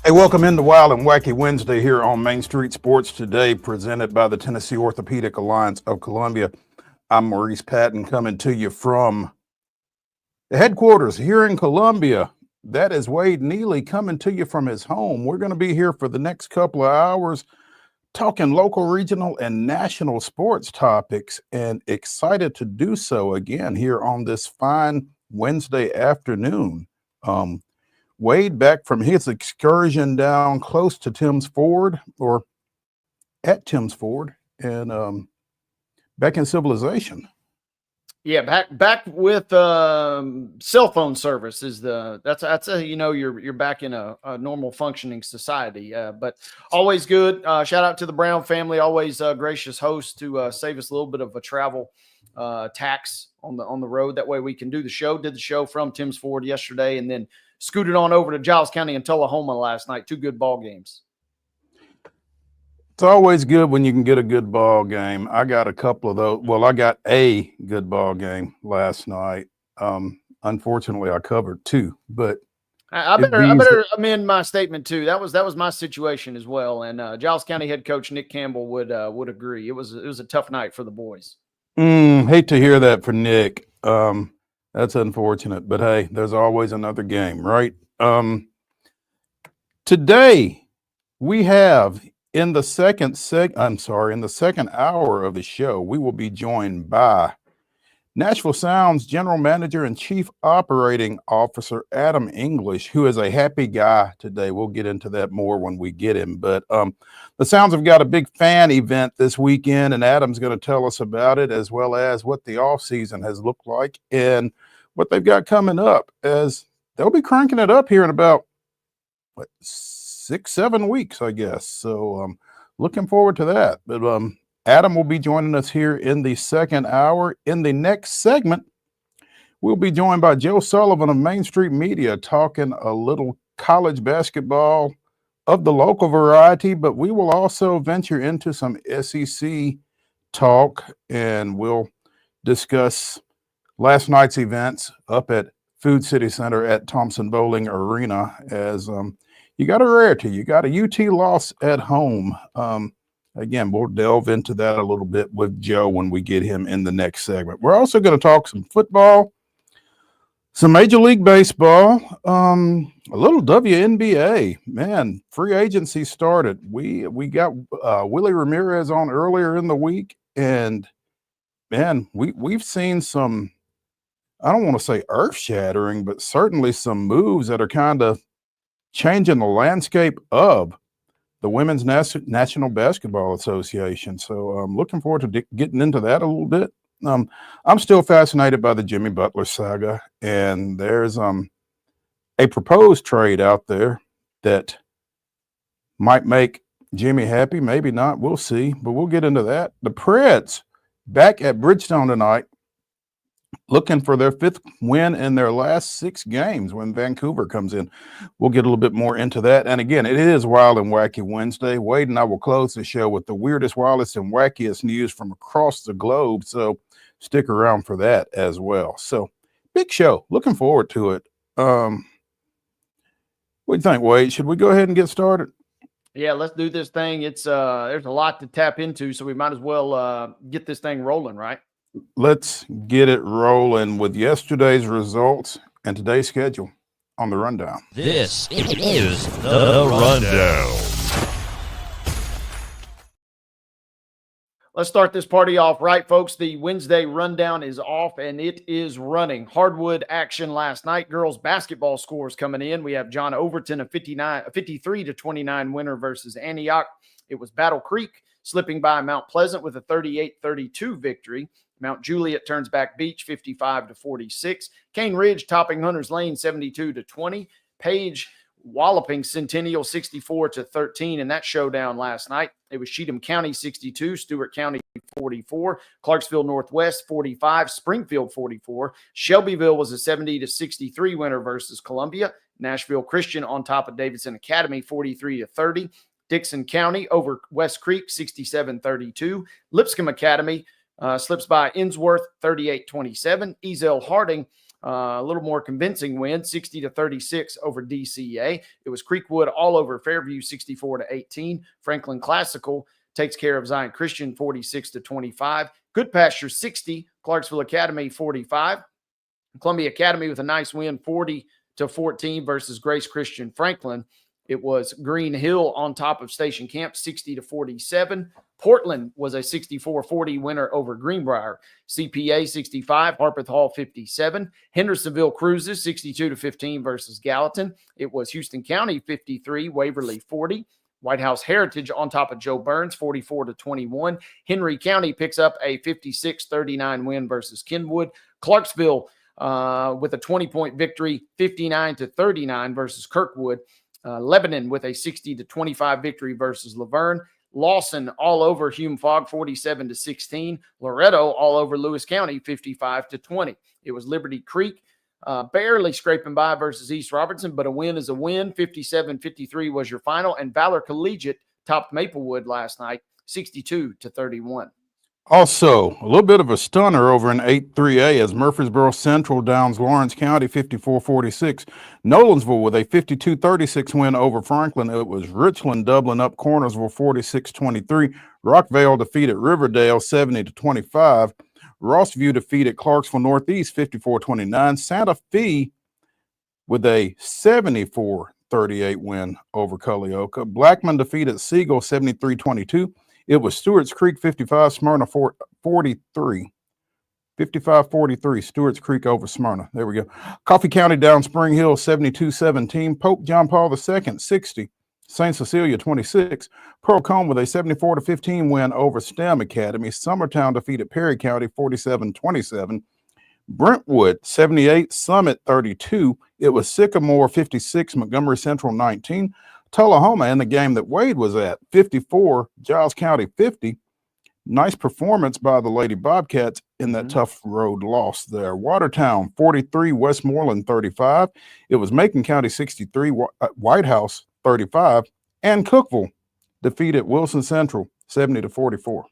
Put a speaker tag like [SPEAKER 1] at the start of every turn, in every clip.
[SPEAKER 1] Hey, welcome into Wild and Wacky Wednesday here on Main Street Sports Today, presented by the Tennessee Orthopedic Alliance of Columbia. I'm Maurice Patton coming to you from the headquarters here in Columbia. That is Wade Neely coming to you from his home. We're going to be here for the next couple of hours talking local, regional, and national sports topics, and excited to do so again here on this fine Wednesday afternoon. Wade back from his excursion down close to Tim's Ford, or at Tim's Ford, and back in civilization.
[SPEAKER 2] Yeah, back with cell phone service is that's you're back in a normal functioning society. But always good. Shout out to the Brown family, always gracious host to save us a little bit of a travel tax on the road. That way we can do the show. Did the show from Tim's Ford yesterday, and then scooted on over to Giles County and Tullahoma last night. 2 good ball games.
[SPEAKER 1] It's always good when you can get a good ball game. I got a couple of those. Well, I got a good ball game last night. Unfortunately, I covered 2, but
[SPEAKER 2] I better amend my statement too. That was my situation as well. And Giles County head coach Nick Campbell would agree. It was a tough night for the boys.
[SPEAKER 1] Hate to hear that for Nick. That's unfortunate, but hey, there's always another game, right? Today we have in the second hour of the show, we will be joined by Nashville Sound's General Manager and Chief Operating Officer Adam English, who is a happy guy today. We'll get into that more when we get him. But the Sounds have got a big fan event this weekend, and Adam's going to tell us about it, as well as what the offseason has looked like and what they've got coming up, as they'll be cranking it up here in about 6-7 weeks, I guess. So looking forward to that. But Adam will be joining us here in the second hour. In the next segment, we'll be joined by Joe Sullivan of Main Street Media, talking a little college basketball of the local variety, but we will also venture into some SEC talk, and we'll discuss last night's events up at Food City Center at Thompson Bowling Arena, as you got a rarity. You got a UT loss at home. Again, we'll delve into that a little bit with Joe when we get him in the next segment. We're also going to talk some football, some Major League Baseball, a little WNBA. Man, free agency started. We got Willie Ramirez on earlier in the week, and man, we've seen some, I don't want to say earth-shattering, but certainly some moves that are kind of changing the landscape of the Women's National Basketball Association. So I'm looking forward to getting into that a little bit. I'm still fascinated by the Jimmy Butler saga, and there's a proposed trade out there that might make Jimmy happy, maybe not. We'll see, but we'll get into that. The Preds back at Bridgestone tonight, looking for their 5th win in their last 6 games when Vancouver comes in. We'll get a little bit more into that. And again, it is Wild and Wacky Wednesday. Wade and I will close the show with the weirdest, wildest, and wackiest news from across the globe. So stick around for that as well. So big show. Looking forward to it. What do you think, Wade? Should we go ahead and get started?
[SPEAKER 2] Yeah, let's do this thing. It's there's a lot to tap into, so we might as well get this thing rolling, right?
[SPEAKER 1] Let's get it rolling with yesterday's results and today's schedule on the rundown.
[SPEAKER 3] This is the rundown.
[SPEAKER 2] Let's start this party off right, folks. The Wednesday rundown is off, and it is running. Hardwood action last night. Girls basketball scores coming in. We have John Overton, a 53-29 winner versus Antioch. It was Battle Creek slipping by Mount Pleasant with a 38-32 victory. Mount Juliet turns back Beach 55-46. Cane Ridge topping Hunters Lane 72-20. Page walloping Centennial 64-13 in that showdown last night. It was Cheatham County 62, Stewart County 44, Clarksville Northwest 45, Springfield 44. Shelbyville was a 70-63 winner versus Columbia. Nashville Christian on top of Davidson Academy 43-30. Dixon County over West Creek 67-32. Lipscomb Academy slips by Innsworth 38-27. Eazell Harding a little more convincing win, 60-36 over DCA. It was Creekwood all over Fairview, 64-18. Franklin Classical takes care of Zion Christian, 46-25. Good Pasture, 60. Clarksville Academy, 45. Columbia Academy with a nice win, 40-14 versus Grace Christian Franklin. It was Green Hill on top of Station Camp, 60-47. Portland was a 64-40 winner over Greenbrier. CPA 65, Harpeth Hall 57. Hendersonville Cruises 62-15 versus Gallatin. It was Houston County 53, Waverly 40. White House Heritage on top of Joe Burns 44-21. Henry County picks up a 56-39 win versus Kenwood. Clarksville with a 20-point victory, 59-39 versus Kirkwood. Lebanon with a 60-25 victory versus Laverne. Lawson all over Hume Fogg, 47-16. Loretto all over Lewis County, 55-20. It was Liberty Creek barely scraping by versus East Robertson, but a win is a win. 57-53 was your final. And Valor Collegiate topped Maplewood last night, 62-31.
[SPEAKER 1] Also, a little bit of a stunner over in 8-3A as Murfreesboro Central downs Lawrence County 54-46. Nolensville with a 52-36 win over Franklin. It was Richland doubling up Cornersville 46-23. Rockvale defeated Riverdale 70-25. Rossview defeated Clarksville Northeast 54-29. Santa Fe with a 74-38 win over Culleoka. Blackman defeated Siegel 73-22. It was Stewart's Creek 55, Smyrna 43. 55-43, Stewart's Creek over Smyrna. There we go. Coffee County down Spring Hill 72-17. Pope John Paul II 60. St. Cecilia 26. Pearl Combe with a 74-15 win over STEM Academy. Summertown defeated Perry County 47-27. Brentwood 78, Summit 32. It was Sycamore 56, Montgomery Central 19. Tullahoma in the game that Wade was at, 54, Giles County 50. Nice performance by the Lady Bobcats in that tough road loss there. Watertown 43, Westmoreland 35. It was Macon County 63, White House 35, and Cookeville defeated Wilson Central 70-44.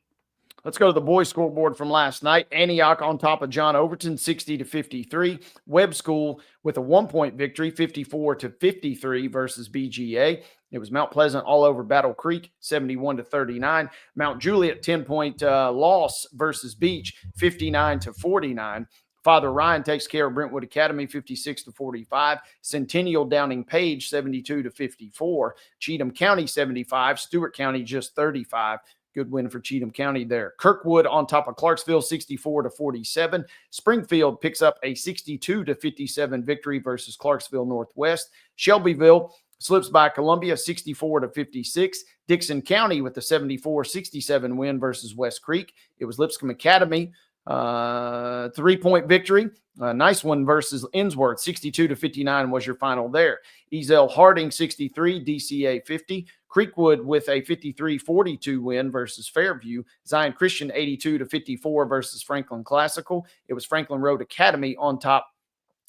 [SPEAKER 2] Let's go to the boys' scoreboard from last night. Antioch on top of John Overton, 60-53. Webb School with a 1-point victory, 54-53 versus BGA. It was Mount Pleasant all over Battle Creek, 71-39. Mount Juliet, 10-point loss versus Beach, 59-49. Father Ryan takes care of Brentwood Academy, 56-45. Centennial downing Page, 72-54. Cheatham County, 75. Stewart County, just 35. Good win for Cheatham County there. Kirkwood on top of Clarksville, 64-47. Springfield picks up a 62-57 victory versus Clarksville Northwest. Shelbyville slips by Columbia, 64-56. Dixon County with the 74-67 win versus West Creek. It was Lipscomb Academy, 3-point victory. Nice one versus Innsworth, 62-59 was your final there. Ezel Harding, 63, DCA 50. Creekwood with a 53-42 win versus Fairview. Zion Christian 82-54 versus Franklin Classical. It was Franklin Road Academy on top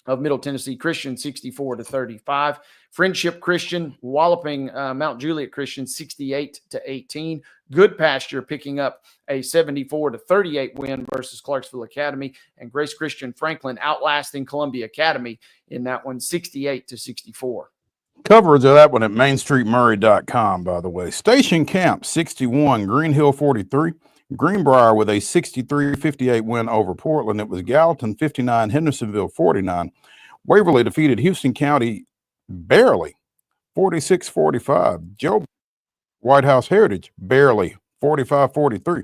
[SPEAKER 2] of Middle Tennessee Christian 64-35. Friendship Christian walloping Mount Juliet Christian 68-18. Good Pasture picking up a 74-38 win versus Clarksville Academy, and Grace Christian Franklin outlasting Columbia Academy in that one 68-64.
[SPEAKER 1] Coverage of that one at mainstreetmurray.com, by the way. Station Camp 61, Green Hill 43. Greenbrier with a 63-58 win over Portland. It was Gallatin 59, Hendersonville 49. Waverly defeated Houston County barely, 46-45. Joe White House Heritage barely, 45-43.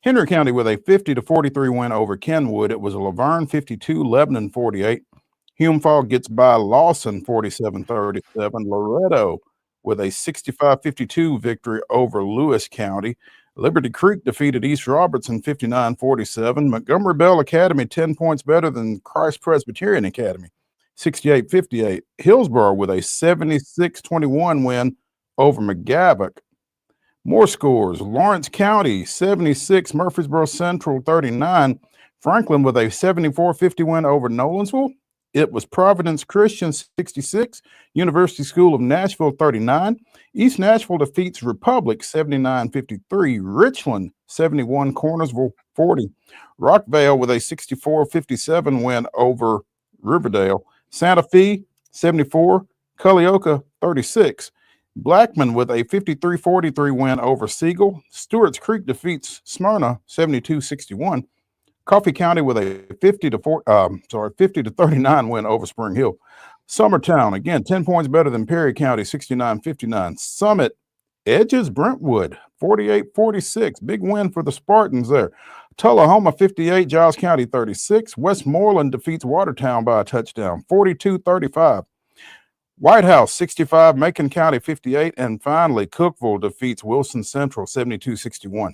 [SPEAKER 1] Henry County with a 50-43 win over Kenwood. It was Laverne 52, Lebanon 48. Hume Fogg gets by Lawson 47-37. Loretto with a 65-52 victory over Lewis County. Liberty Creek defeated East Robertson 59-47. Montgomery Bell Academy 10 points better than Christ Presbyterian Academy, 68-58. Hillsborough with a 76-21 win over McGavock. More scores. Lawrence County 76, Murfreesboro Central 39. Franklin with a 74-50 win over Nolensville. It was Providence Christian 66, University School of Nashville 39. East Nashville defeats Republic 79-53. Richland 71, Cornersville 40. Rockvale with a 64-57 win over Riverdale. Santa Fe, 74. Culleoka, 36. Blackman with a 53-43 win over Siegel. Stewart's Creek defeats Smyrna, 72-61. Coffee County with a 50-39 win over Spring Hill. Summertown, again, 10 points better than Perry County, 69-59. Summit edges Brentwood, 48-46. Big win for the Spartans there. Tullahoma, 58. Giles County, 36. Westmoreland defeats Watertown by a touchdown, 42-35. White House, 65. Macon County, 58. And finally, Cookeville defeats Wilson Central, 72-61.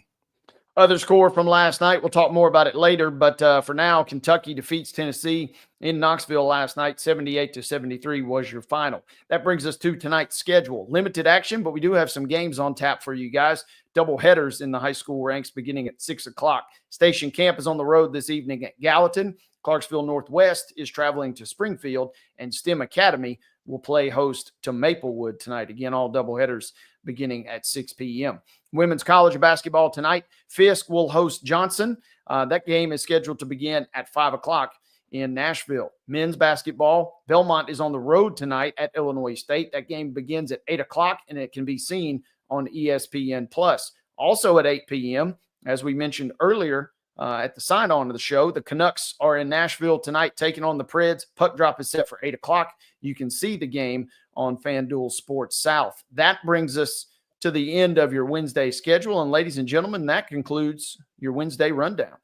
[SPEAKER 2] Other score from last night, we'll talk more about it later, but for now, Kentucky defeats Tennessee in Knoxville last night. 78-73 was your final. That brings us to tonight's schedule. Limited action, but we do have some games on tap for you guys. Double headers in the high school ranks beginning at 6 o'clock. Station Camp is on the road this evening at Gallatin. Clarksville Northwest is traveling to Springfield, and STEM Academy will play host to Maplewood tonight. Again, all double headers beginning at 6 p.m. Women's college basketball tonight. Fisk will host Johnson. That game is scheduled to begin at 5 o'clock in Nashville. Men's basketball, Belmont is on the road tonight at Illinois State. That game begins at 8 o'clock, and it can be seen on ESPN+. Also at 8 p.m., as we mentioned earlier at the sign-on of the show, the Canucks are in Nashville tonight taking on the Preds. Puck drop is set for 8 o'clock. You can see the game on FanDuel Sports South. That brings us to the end of your Wednesday schedule. And ladies and gentlemen, that concludes your Wednesday rundown.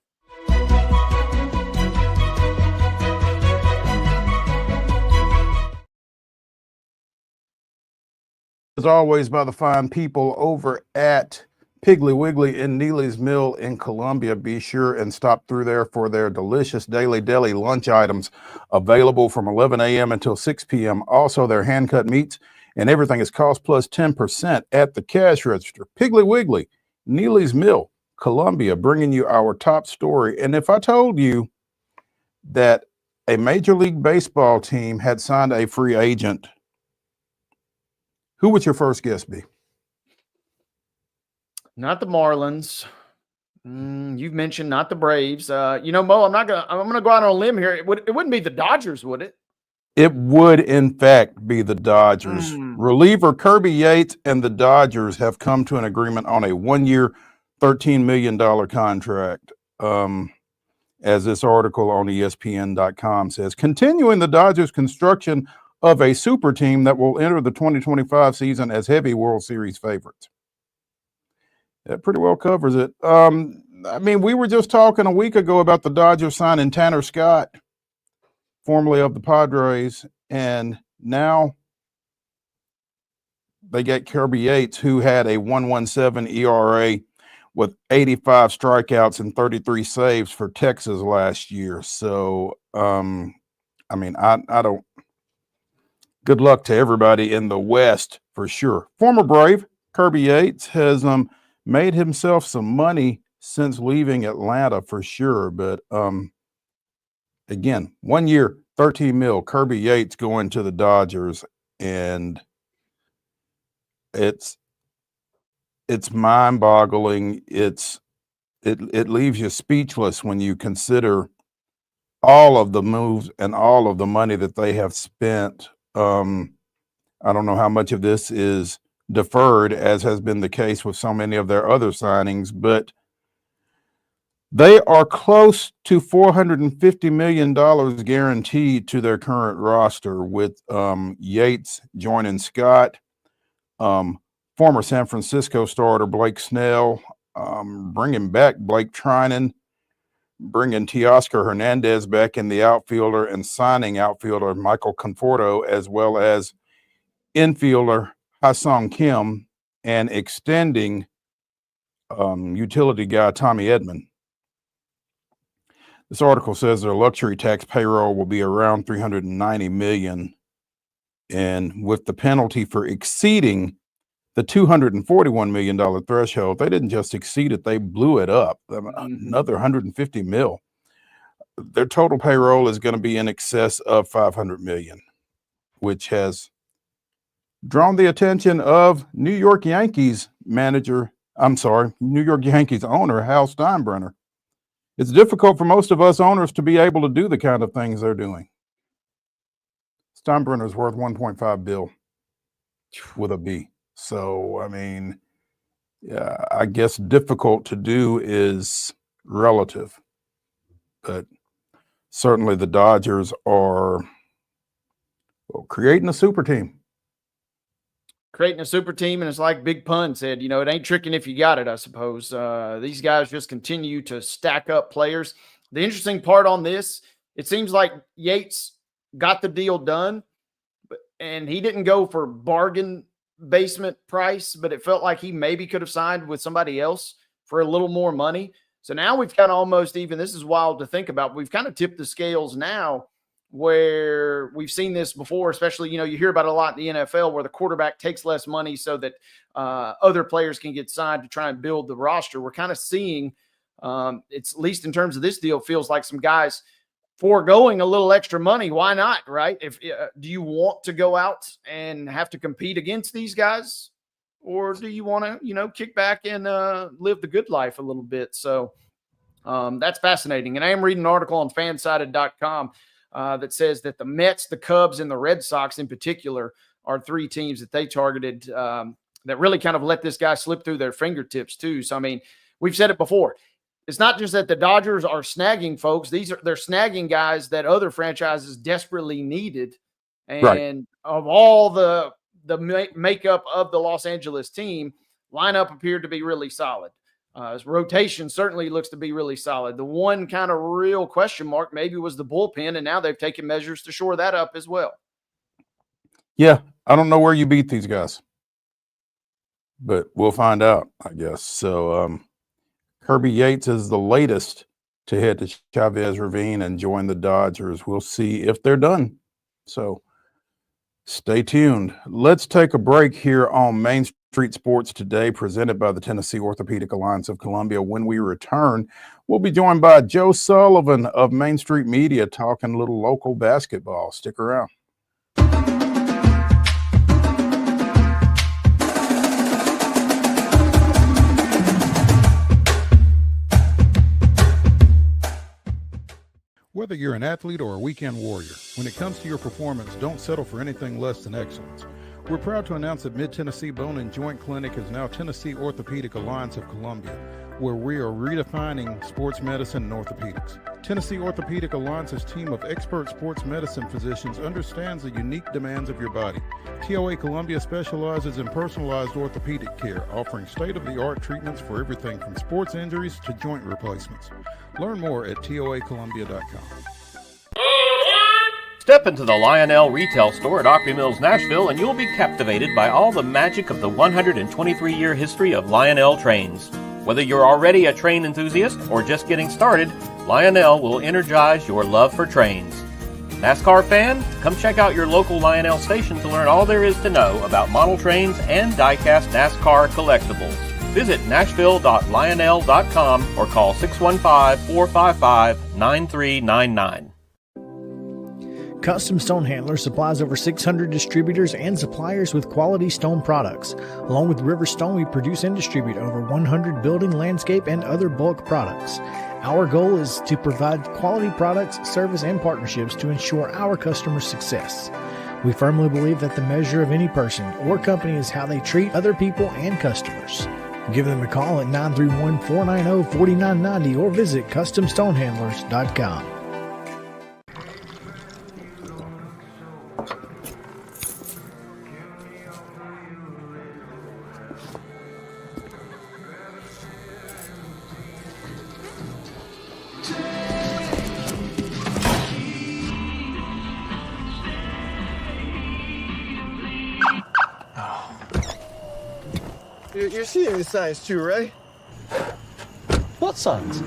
[SPEAKER 1] As always, by the fine people over at Piggly Wiggly in Neely's Mill in Columbia. Be sure and stop through there for their delicious daily deli lunch items available from 11 a.m. until 6 p.m. Also, their hand-cut meats and everything is cost plus 10% at the cash register. Piggly Wiggly, Neely's Mill, Columbia, bringing you our top story. And if I told you that a Major League Baseball team had signed a free agent, who would your first guess be?
[SPEAKER 2] Not the Marlins. You've mentioned not the Braves. Mo, I'm gonna go out on a limb here. It wouldn't be the Dodgers, would it?
[SPEAKER 1] It would, in fact, be the Dodgers. Reliever Kirby Yates and the Dodgers have come to an agreement on a 1-year, $13 million contract. As this article on ESPN.com says, continuing the Dodgers' construction of a super team that will enter the 2025 season as heavy World Series favorites. That pretty well covers it. We were just talking a week ago about the Dodgers signing Tanner Scott, formerly of the Padres, and now they get Kirby Yates, who had a 1.17 ERA with 85 strikeouts and 33 saves for Texas last year. So, I don't. Good luck to everybody in the West for sure. Former Brave Kirby Yates has made himself some money since leaving Atlanta for sure. But again, 1 year, $13 million, Kirby Yates going to the Dodgers, and it's mind-boggling. It leaves you speechless when you consider all of the moves and all of the money that they have spent. I don't know how much of this is deferred, as has been the case with so many of their other signings, but they are close to $450 million guaranteed to their current roster, with Yates joining Scott, former San Francisco starter Blake Snell, bringing back Blake Trinan, bringing Teoscar Hernandez back in the outfielder, and signing outfielder Michael Conforto, as well as infielder Ha-Sung Kim, and extending utility guy Tommy Edman. This article says their luxury tax payroll will be around $390 million, and with the penalty for exceeding the $241 million threshold, they didn't just exceed it, they blew it up. Another $150 million. Their total payroll is going to be in excess of $500 million, which has drawn the attention of New York Yankees owner Hal Steinbrenner. It's difficult for most of us owners to be able to do the kind of things they're doing. Steinbrenner's worth 1.5 bill with a B. So, I mean, yeah, I guess difficult to do is relative, but certainly the Dodgers are creating a super team.
[SPEAKER 2] Creating a super team, and it's like Big Pun said, you know, it ain't tricking if you got it, I suppose. These guys just continue to stack up players. The interesting part on this, it seems like Yates got the deal done, and he didn't go for bargain basement price, but it felt like he maybe could have signed with somebody else for a little more money. So now we've kind of almost even, this is wild to think about, we've kind of tipped the scales now, where we've seen this before, especially, you know, you hear about it a lot in the NFL where the quarterback takes less money so that other players can get signed to try and build the roster. We're kind of seeing, it's at least in terms of this deal, feels like some guys foregoing a little extra money. Why not, right? If do you want to go out and have to compete against these guys, or do you want to, you know, kick back and live the good life a little bit? So that's fascinating. And I am reading an article on fansided.com that says that the Mets, the Cubs, and the Red Sox in particular are three teams that they targeted that really kind of let this guy slip through their fingertips too. So, I mean, we've said it before. It's not just that the Dodgers are snagging folks. They're snagging guys that other franchises desperately needed. And
[SPEAKER 1] Right.
[SPEAKER 2] Of all the makeup of the Los Angeles team, lineup appeared to be really solid. Rotation certainly looks to be really solid. The one kind of real question mark maybe was the bullpen, and now they've taken measures to shore that up as well.
[SPEAKER 1] Yeah, I don't know where you beat these guys, but we'll find out, I guess. So Kirby Yates is the latest to head to Chavez Ravine and join the Dodgers. We'll see if they're done. So stay tuned. Let's take a break here on Main Street Sports Today, presented by the Tennessee Orthopedic Alliance of Columbia. When we return, we'll be joined by Joe Sullivan of Main Street Media talking a little local basketball. Stick around. Whether you're an athlete or a weekend warrior, when it comes to your performance, don't settle for anything less than excellence. We're proud to announce that Mid-Tennessee Bone and Joint Clinic is now Tennessee Orthopedic Alliance of Columbia, where we are redefining sports medicine and orthopedics. Tennessee Orthopedic Alliance's team of expert sports medicine physicians understands the unique demands of your body. TOA Columbia specializes in personalized orthopedic care, offering state-of-the-art treatments for everything from sports injuries to joint replacements. Learn more at toacolumbia.com.
[SPEAKER 3] Step into the Lionel retail store at Opry Mills, Nashville, and you'll be captivated by all the magic of the 123-year history of Lionel trains. Whether you're already a train enthusiast or just getting started, Lionel will energize your love for trains. NASCAR fan? Come check out your local Lionel station to learn all there is to know about model trains and die-cast NASCAR collectibles. Visit nashville.lionel.com or call 615-455-9399.
[SPEAKER 4] Custom Stone Handler supplies over 600 distributors and suppliers with quality stone products. Along with River Stone, we produce and distribute over 100 building, landscape, and other bulk products. Our goal is to provide quality products, service, and partnerships to ensure our customers' success. We firmly believe that the measure of any person or company is how they treat other people and customers. Give them a call at 931-490-4990 or visit CustomStonehandlers.com.
[SPEAKER 5] You're seeing the signs too, right?
[SPEAKER 6] What signs?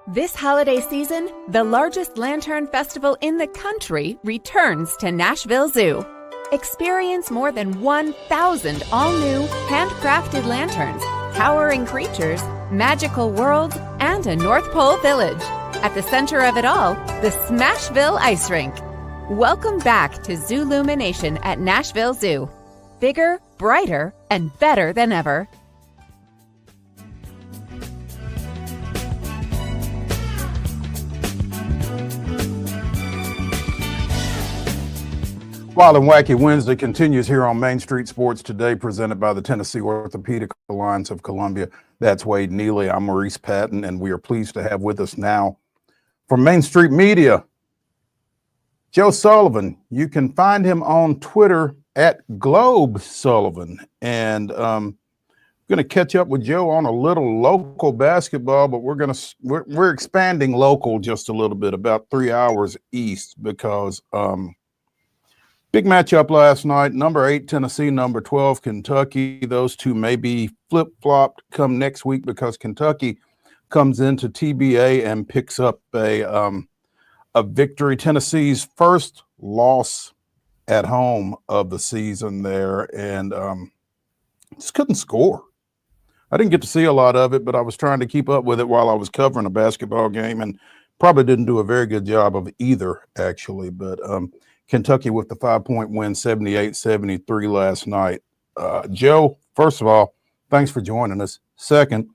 [SPEAKER 7] This holiday season, the largest lantern festival in the country returns to Nashville Zoo. Experience more than 1,000 all-new, handcrafted lanterns, towering creatures, magical worlds, and a North Pole village. At the center of it all, the Smashville Ice Rink. Welcome back to Zoolumination at Nashville Zoo. Bigger, brighter, and better than ever.
[SPEAKER 1] Wild and Wacky Wednesday continues here on Main Street Sports Today, presented by the Tennessee Orthopedic Alliance of Columbia. That's Wade Neely. I'm Maurice Patton, and we are pleased to have with us now from Main Street Media, Joe Sullivan. You can find him on Twitter at Globe Sullivan. And I'm going to catch up with Joe on a little local basketball, but we're expanding local just a little bit, about 3 hours east, because big matchup last night. Number 8 Tennessee, number 12 Kentucky. Those two may be flip-flopped come next week because Kentucky comes into TBA and picks up a victory. Tennessee's first loss at home of the season there, and just couldn't score. I didn't get to see a lot of it, but I was trying to keep up with it while I was covering a basketball game, and probably didn't do a very good job of either, actually. But Kentucky with the 5-point win, 78-73 last night. Joe, first of all, thanks for joining us. Second,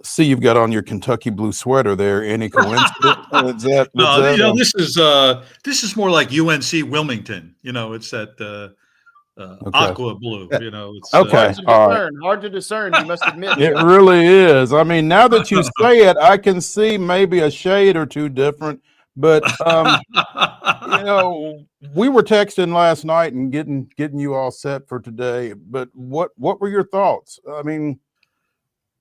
[SPEAKER 1] see you've got on your Kentucky blue sweater there. Any coincidence?
[SPEAKER 8] This is more like UNC Wilmington. It's that aqua blue. It's
[SPEAKER 1] okay.
[SPEAKER 2] Hard to discern. You must admit
[SPEAKER 1] it really is. I mean, now that you say it, I can see maybe a shade or two different. But we were texting last night and getting you all set for today. But what were your thoughts? I mean,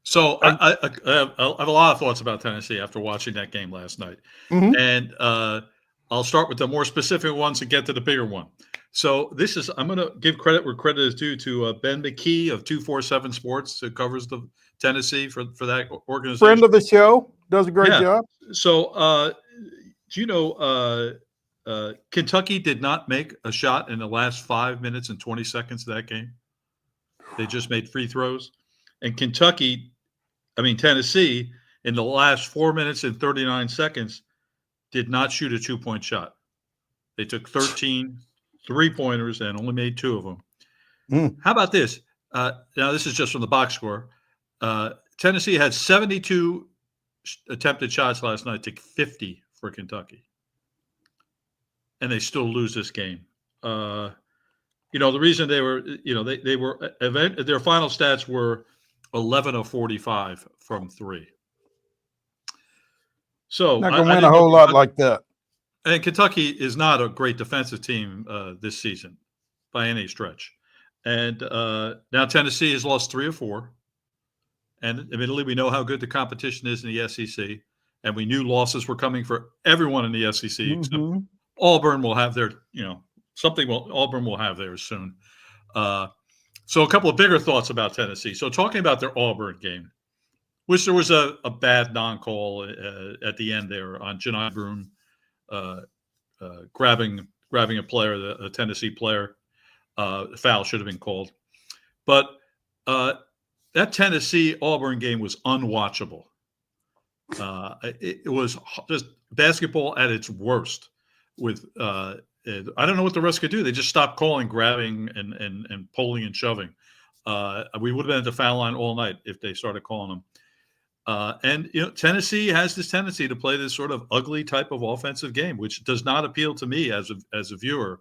[SPEAKER 8] so I have a lot of thoughts about Tennessee after watching that game last night, and I'll start with the more specific ones and get to the bigger one. So I'm going to give credit where credit is due to Ben McKee of 247 Sports, who covers the Tennessee for that organization.
[SPEAKER 1] Friend of the show, does a great job.
[SPEAKER 8] So. Do you know Kentucky did not make a shot in the last 5 minutes and 20 seconds of that game? They just made free throws. And Tennessee, in the last 4 minutes and 39 seconds, did not shoot a 2-point shot. They took 13 3-pointers and only made 2 of them. How about this? Now, this is just from the box score. Tennessee had 72 attempted shots last night, took 50 for Kentucky, and they still lose this game. The reason they were, their final stats were 11 of 45 from 3. So
[SPEAKER 1] not gonna win a whole lot like that.
[SPEAKER 8] And Kentucky is not a great defensive team this season by any stretch. And now Tennessee has lost 3 or 4. And admittedly, we know how good the competition is in the SEC. And we knew losses were coming for everyone in the SEC. Except Auburn will have their, Auburn will have theirs soon. So a couple of bigger thoughts about Tennessee. So talking about their Auburn game, which there was a bad non-call at the end there on Janai Broom grabbing a player, a Tennessee player. Foul should have been called. But that Tennessee-Auburn game was unwatchable. It was just basketball at its worst. With I don't know what the refs could do. They just stopped calling, grabbing, and pulling and shoving. We would have been at the foul line all night if they started calling them. Tennessee has this tendency to play this sort of ugly type of offensive game, which does not appeal to me as a viewer.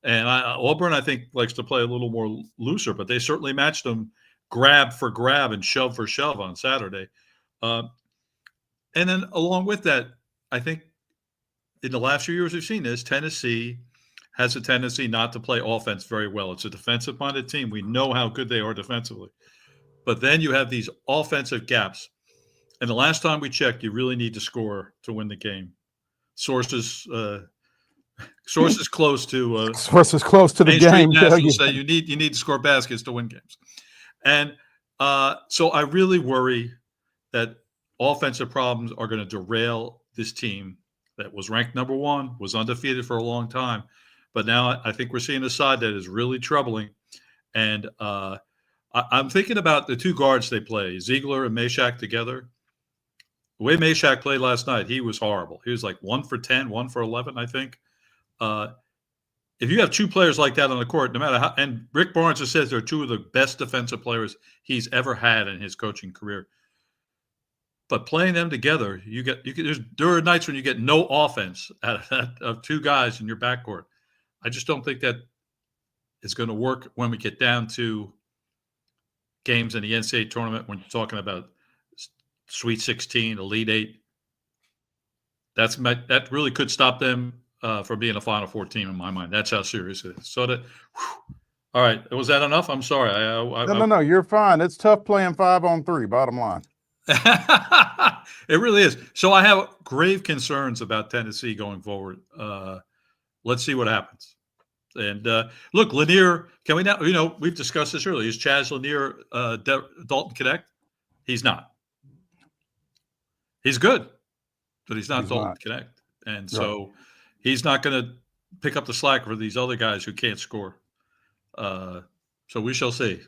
[SPEAKER 8] And Auburn, I think, likes to play a little more looser, but they certainly matched them grab for grab and shove for shove on Saturday. And then along with that, I think in the last few years we've seen this, Tennessee has a tendency not to play offense very well. It's a defensive-minded team. We know how good they are defensively. But then you have these offensive gaps. And the last time we checked, you really need to score to win the game. Sources close to
[SPEAKER 1] the game
[SPEAKER 8] say you need to score baskets to win games. And so I really worry that offensive problems are going to derail this team that was ranked number 1, was undefeated for a long time. But now I think we're seeing a side that is really troubling. And I'm thinking about the 2 guards they play, Ziegler and Meshack together. The way Meshack played last night, he was horrible. He was like 1 for 10, 1 for 11, I think. If you have 2 players like that on the court, no matter how, and Rick Barnes has said they're 2 of the best defensive players he's ever had in his coaching career. But playing them together, there are nights when you get no offense out of 2 guys in your backcourt. I just don't think that is going to work when we get down to games in the NCAA tournament. When you're talking about Sweet 16, Elite 8, that really could stop them from being a Final Four team in my mind. That's how serious it is. So that, all right, was that enough? I'm sorry.
[SPEAKER 1] No, you're fine. It's tough playing 5-on-3. Bottom line.
[SPEAKER 8] It really is. So I have grave concerns about Tennessee going forward. Let's see what happens. And look, Lanier, can we now, we've discussed this earlier. Is Chaz Lanier Dalton Connect? He's not. He's good, but he's not Dalton Connect. And so he's not going to pick up the slack for these other guys who can't score. So we shall see.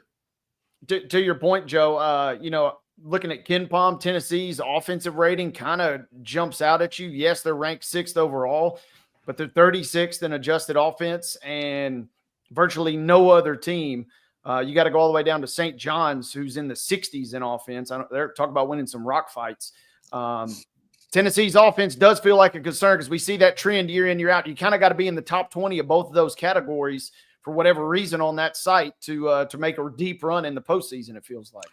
[SPEAKER 2] To your point, Joe, looking at KenPom, Tennessee's offensive rating kind of jumps out at you. Yes, they're ranked 6th overall, but they're 36th in adjusted offense, and virtually no other team. You got to go all the way down to St. John's, who's in the 60s in offense. They're talking about winning some rock fights. Tennessee's offense does feel like a concern because we see that trend year in, year out. You kind of got to be in the top 20 of both of those categories for whatever reason on that site to make a deep run in the postseason, it feels like.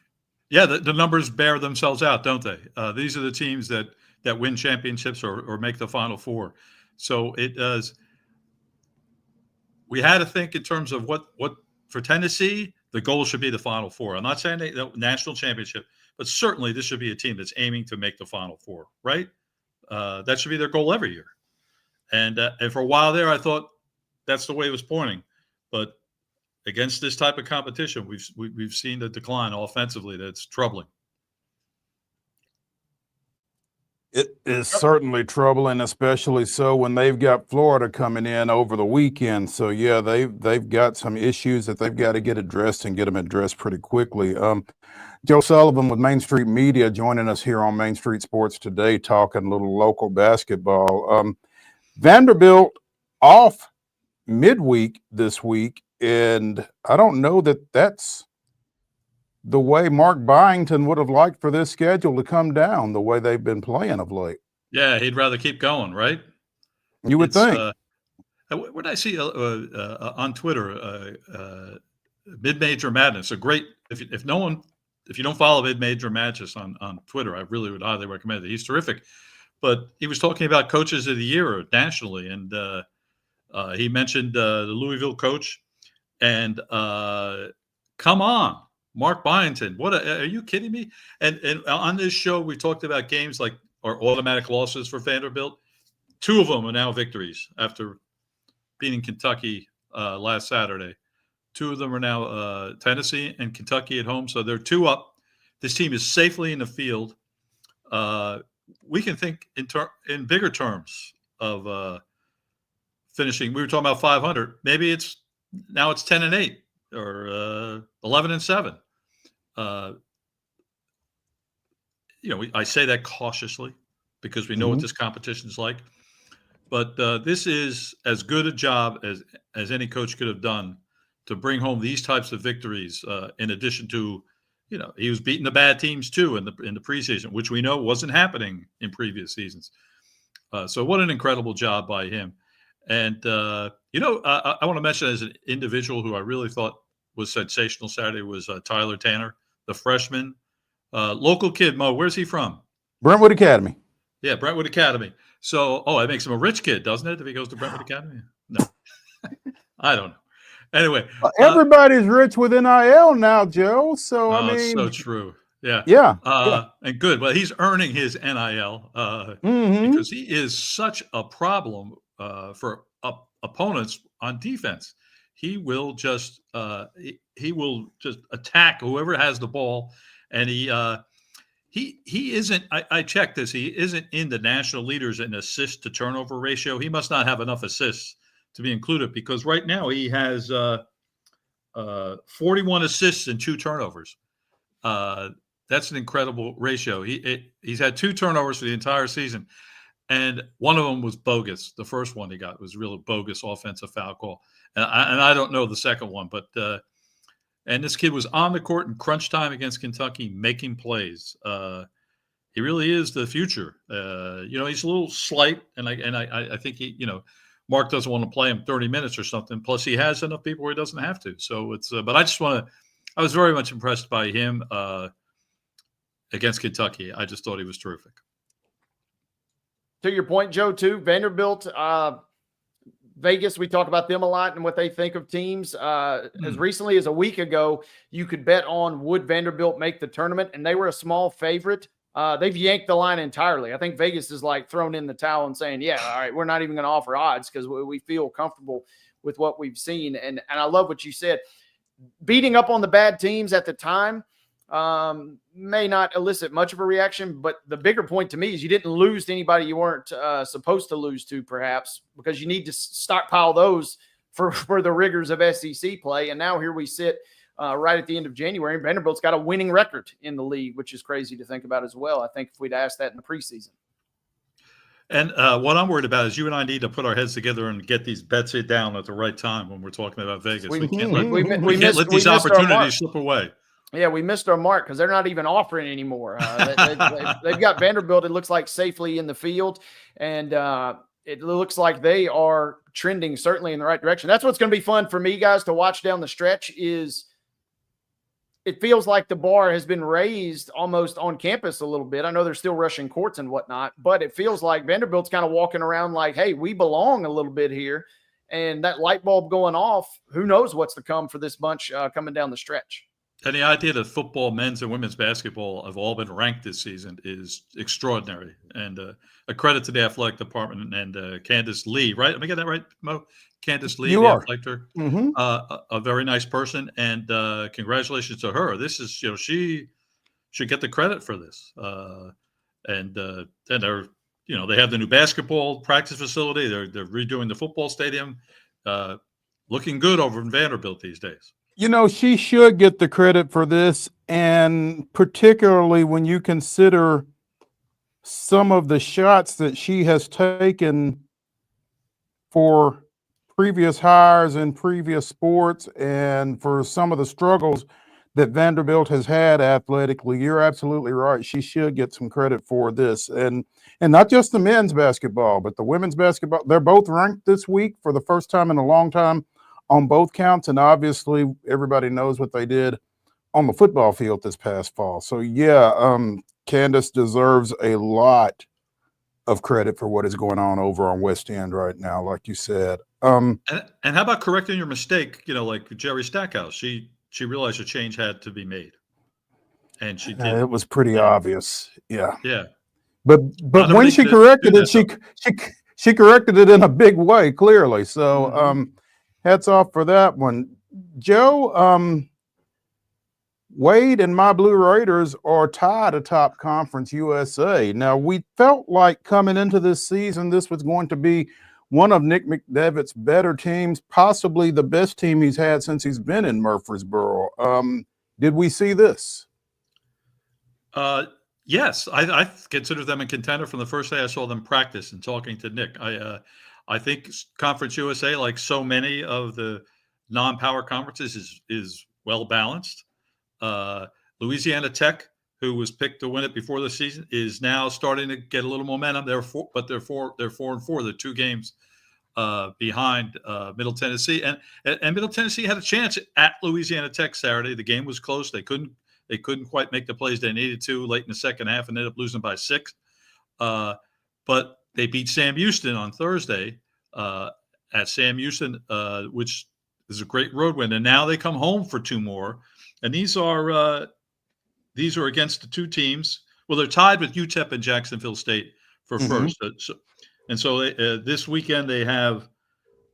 [SPEAKER 8] Yeah, the numbers bear themselves out, don't they? These are the teams that win championships or make the Final Four. So it does. We had to think in terms of what for Tennessee, the goal should be the Final Four. I'm not saying the national championship, but certainly this should be a team that's aiming to make the Final Four, right? That should be their goal every year. And for a while there, I thought that's the way it was pointing. But against this type of competition, we've seen the decline offensively. That's troubling.
[SPEAKER 1] It is certainly troubling, especially so when they've got Florida coming in over the weekend. So yeah, they've got some issues that they've got to get addressed and get them addressed pretty quickly. Joe Sullivan with Main Street Media joining us here on Main Street Sports today, talking a little local basketball. Vanderbilt off midweek this week, and I don't know that that's the way Mark Byington would have liked for this schedule to come down, the way they've been playing of late.
[SPEAKER 8] Yeah, he'd rather keep going, right?
[SPEAKER 1] You would think.
[SPEAKER 8] What did I see on Twitter? Mid-Major Madness, a great. If you don't follow Mid-Major Madness on Twitter, I really would highly recommend it. He's terrific. But he was talking about coaches of the year nationally, and he mentioned the Louisville coach, and come on. Mark Byington, are you kidding me? And on this show, we talked about games like or automatic losses for Vanderbilt. 2 of them are now victories after beating Kentucky last Saturday. 2 of them are now Tennessee and Kentucky at home, so they're 2 up. This team is safely in the field. We can think in bigger terms of finishing. We were talking about 500. Maybe now it's 10-8. Or 11-7. I say that cautiously because we know what this competition is like. But this is as good a job as any coach could have done to bring home these types of victories. In addition to, he was beating the bad teams too in the preseason, which we know wasn't happening in previous seasons. So what an incredible job by him. And, I want to mention as an individual who I really thought was sensational Saturday was Tyler Tanner, the freshman, local kid. Mo, where's he from?
[SPEAKER 1] Brentwood Academy.
[SPEAKER 8] Yeah, Brentwood Academy. So, that makes him a rich kid, doesn't it, if he goes to Brentwood Academy? No. I don't know. Anyway.
[SPEAKER 1] Everybody's rich with NIL now, Joe. So, I mean.
[SPEAKER 8] So true. Yeah.
[SPEAKER 1] Yeah.
[SPEAKER 8] And good. Well, he's earning his NIL because he is such a problem for opponents on defense. He will just attack whoever has the ball, and he isn't. I checked this. He isn't in the national leaders in assist to turnover ratio. He must not have enough assists to be included because right now he has 41 assists and 2 turnovers. That's an incredible ratio. He's had 2 turnovers for the entire season, and one of them was bogus. The first one he got was really bogus offensive foul call. And I don't know the second one, but and this kid was on the court in crunch time against Kentucky, making plays. He really is the future. He's a little slight, and I think he, Mark doesn't want to play him 30 minutes or something. Plus, he has enough people where he doesn't have to. So it's, but I was very much impressed by him against Kentucky. I just thought he was terrific.
[SPEAKER 2] To your point, Joe, too, Vanderbilt, Vegas, we talk about them a lot and what they think of teams. As recently as a week ago, you could bet on would Vanderbilt make the tournament, and they were a small favorite. They've yanked the line entirely. I think Vegas is like thrown in the towel and saying, yeah, all right, we're not even going to offer odds because we feel comfortable with what we've seen. And I love what you said. Beating up on the bad teams at the time may not elicit much of a reaction, but the bigger point to me is you didn't lose to anybody you weren't supposed to lose to, perhaps, because you need to stockpile those for the rigors of SEC play. And now here we sit right at the end of January, and Vanderbilt's got a winning record in the league, which is crazy to think about as well. I think if we'd asked that in the preseason.
[SPEAKER 8] And what I'm worried about is you and I need to put our heads together and get these bets down at the right time when we're talking about Vegas. We can't let these opportunities slip away.
[SPEAKER 2] Yeah, we missed our mark because they're not even offering anymore. They've got Vanderbilt, it looks like, safely in the field, and it looks like they are trending certainly in the right direction. That's what's going to be fun for me, guys, to watch down the stretch. Is it feels like the bar has been raised almost on campus a little bit. I know they're still rushing courts and whatnot, but it feels like Vanderbilt's kind of walking around like, hey, we belong a little bit here. And that light bulb going off, who knows what's to come for this bunch coming down the stretch.
[SPEAKER 8] And the idea that football, men's and women's basketball have all been ranked this season is extraordinary. And a credit to the athletic department and Candace Lee, right? Am I getting that right, Mo? Candace Lee,
[SPEAKER 1] you
[SPEAKER 8] the
[SPEAKER 1] are.
[SPEAKER 8] athletic director, a very nice person. And congratulations to her. This is, she should get the credit for this. And they're, they have the new basketball practice facility. They're redoing the football stadium. Looking good over in Vanderbilt these days.
[SPEAKER 1] She should get the credit for this, and particularly when you consider some of the shots that she has taken for previous hires in previous sports and for some of the struggles that Vanderbilt has had athletically. You're absolutely right. She should get some credit for this. And not just the men's basketball, but the women's basketball. They're both ranked this week for the first time in a long time on both counts, and obviously everybody knows what they did on the football field this past fall. So yeah, Candace deserves a lot of credit for what is going on over on West End right now, like you said.
[SPEAKER 8] And how about correcting your mistake? Like Jerry Stackhouse, she realized a change had to be made, and she did.
[SPEAKER 1] It was pretty obvious. Yeah. But when she corrected it, she corrected it in a big way, clearly. So hats off for that one. Joe, Wade and my Blue Raiders are tied atop Conference USA. Now, we felt like coming into this season, this was going to be one of Nick McDevitt's better teams, possibly the best team he's had since he's been in Murfreesboro. Did we see this?
[SPEAKER 8] Yes, I consider them a contender from the first day I saw them practice and talking to Nick. I think Conference USA, like so many of the non-power conferences, is well balanced. Louisiana Tech, who was picked to win it before the season, is now starting to get a little momentum. They're 4-4. They're 2 games behind Middle Tennessee, and Middle Tennessee had a chance at Louisiana Tech Saturday. The game was close. They couldn't quite make the plays they needed to late in the second half and ended up losing by 6. But they beat Sam Houston on Thursday at Sam Houston, which is a great road win. And now they come home for 2 more. And these are against the 2 teams. Well, they're tied with UTEP and Jacksonville State for first. So this weekend they have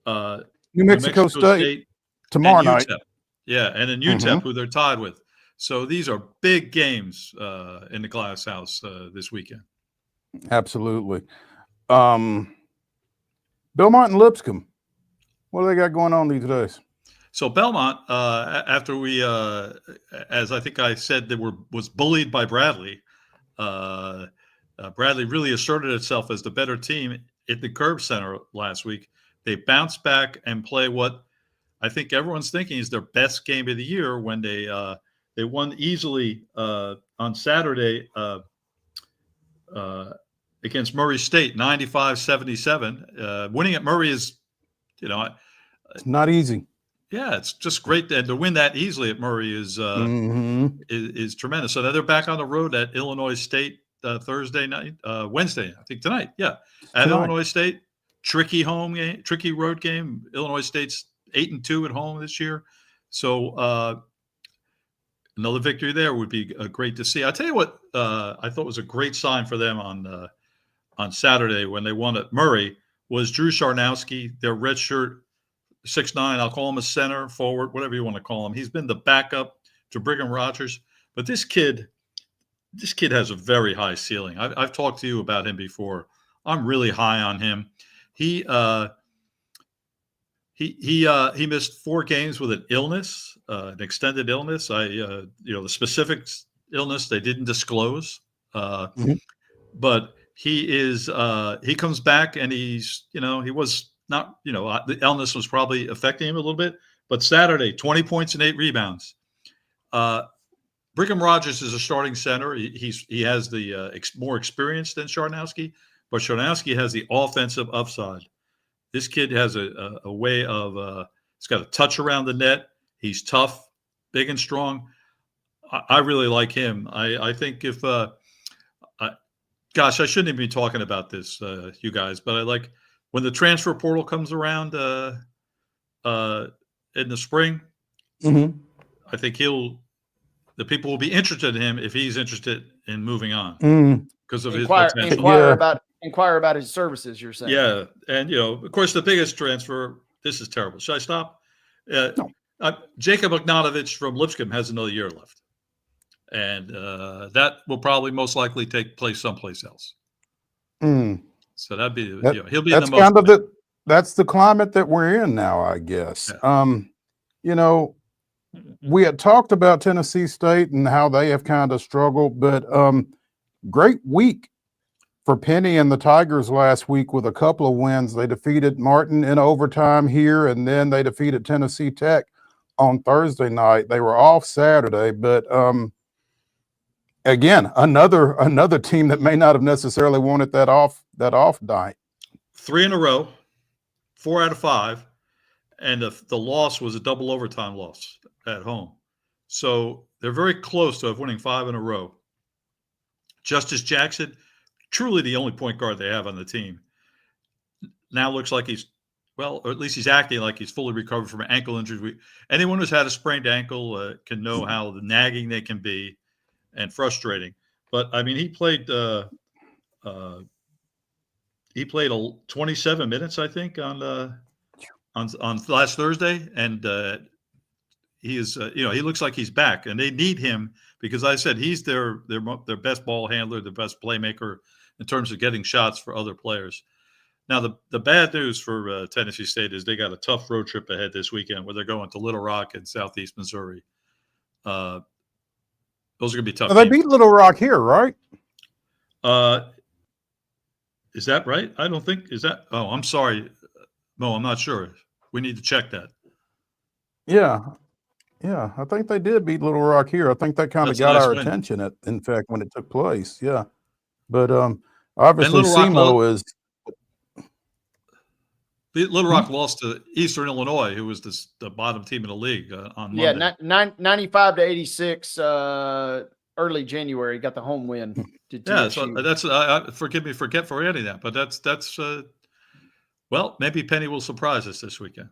[SPEAKER 1] New Mexico State tomorrow night.
[SPEAKER 8] Yeah, and then UTEP, who they're tied with. So these are big games in the Glass House this weekend. Absolutely.
[SPEAKER 1] Belmont and Lipscomb, what do they got going on these days?
[SPEAKER 8] So Belmont, after we, as I think I said, was bullied by Bradley. Bradley really asserted itself as the better team at the Curb Center last week. They bounced back and play what I think everyone's thinking is their best game of the year when they won easily on Saturday against Murray State, 95-77. Winning at Murray is
[SPEAKER 1] It's not easy.
[SPEAKER 8] Yeah, it's just great to win that easily at Murray is tremendous. So now they're back on the road at Illinois State Wednesday, I think tonight. Yeah, at
[SPEAKER 1] Tonight.
[SPEAKER 8] Illinois State, tricky road game. Illinois State's 8-2 at home this year, so another victory there would be great to see. I'll tell you what I thought was a great sign for them on Saturday when they won at Murray was Drew Sharnowski, their redshirt 6'9". I'll call him a center, forward, whatever you want to call him. He's been the backup to Brigham Rogers, but this kid has a very high ceiling. I've talked to you about him before. I'm really high on him. He missed 4 games with an illness, an extended illness. The specific illness they didn't disclose, but he comes back and he was not, the illness was probably affecting him a little bit, but Saturday, 20 points and 8 rebounds. Brigham Rogers is a starting center. He has the more experience than Sharnowski, but Sharnowski has the offensive upside. This kid has a way of he's got a touch around the net. He's tough, big and strong. I really like him. I think if gosh, I shouldn't even be talking about this, you guys, but I like when the transfer portal comes around in the spring. I think the people will be interested in him if he's interested in moving on because of his potential.
[SPEAKER 2] Inquire about his services, you're saying.
[SPEAKER 8] Yeah. And, of course, the biggest transfer, this is terrible. Should I stop?
[SPEAKER 1] No.
[SPEAKER 8] Jacob Ognatovich from Lipscomb has another year left. And that will probably most likely take place someplace else. So that'd be, he'll be in the most.
[SPEAKER 1] Kind of that's the climate that we're in now, I guess. Yeah. We had talked about Tennessee State and how they have kind of struggled, but great week for Penny and the Tigers last week with a couple of wins. They defeated Martin in overtime here, and then they defeated Tennessee Tech on Thursday night. They were off Saturday, but again, another team that may not have necessarily wanted that off night.
[SPEAKER 8] 3 in a row, 4 out of 5, and the loss was a double overtime loss at home. So they're very close to winning 5 in a row. Justice Jackson, truly the only point guard they have on the team, now looks like or at least he's acting like he's fully recovered from an ankle injury. Anyone who's had a sprained ankle can know how nagging they can be and frustrating. But I mean, he played 27 minutes, I think, on last Thursday, and he is, he looks like he's back, and they need him because I said he's their best ball handler, the best playmaker in terms of getting shots for other players. Now, the bad news for Tennessee State is they got a tough road trip ahead this weekend where they're going to Little Rock in Southeast Missouri. Those are going to be tough.
[SPEAKER 1] They beat Little Rock here, right?
[SPEAKER 8] Is that right? I don't think. Is that? Oh, I'm sorry. No, I'm not sure. We need to check that.
[SPEAKER 1] Yeah. I think they did beat Little Rock here. I think that kind of got our attention, in fact, when it took place. Yeah. But obviously SEMO is.
[SPEAKER 8] Little Rock lost to Eastern Illinois, who was the bottom team in the league on Monday.
[SPEAKER 2] 95-86 early January. Got the home win.
[SPEAKER 8] So that's forgive me for forgetting that, but that's well, maybe Penny will surprise us this weekend.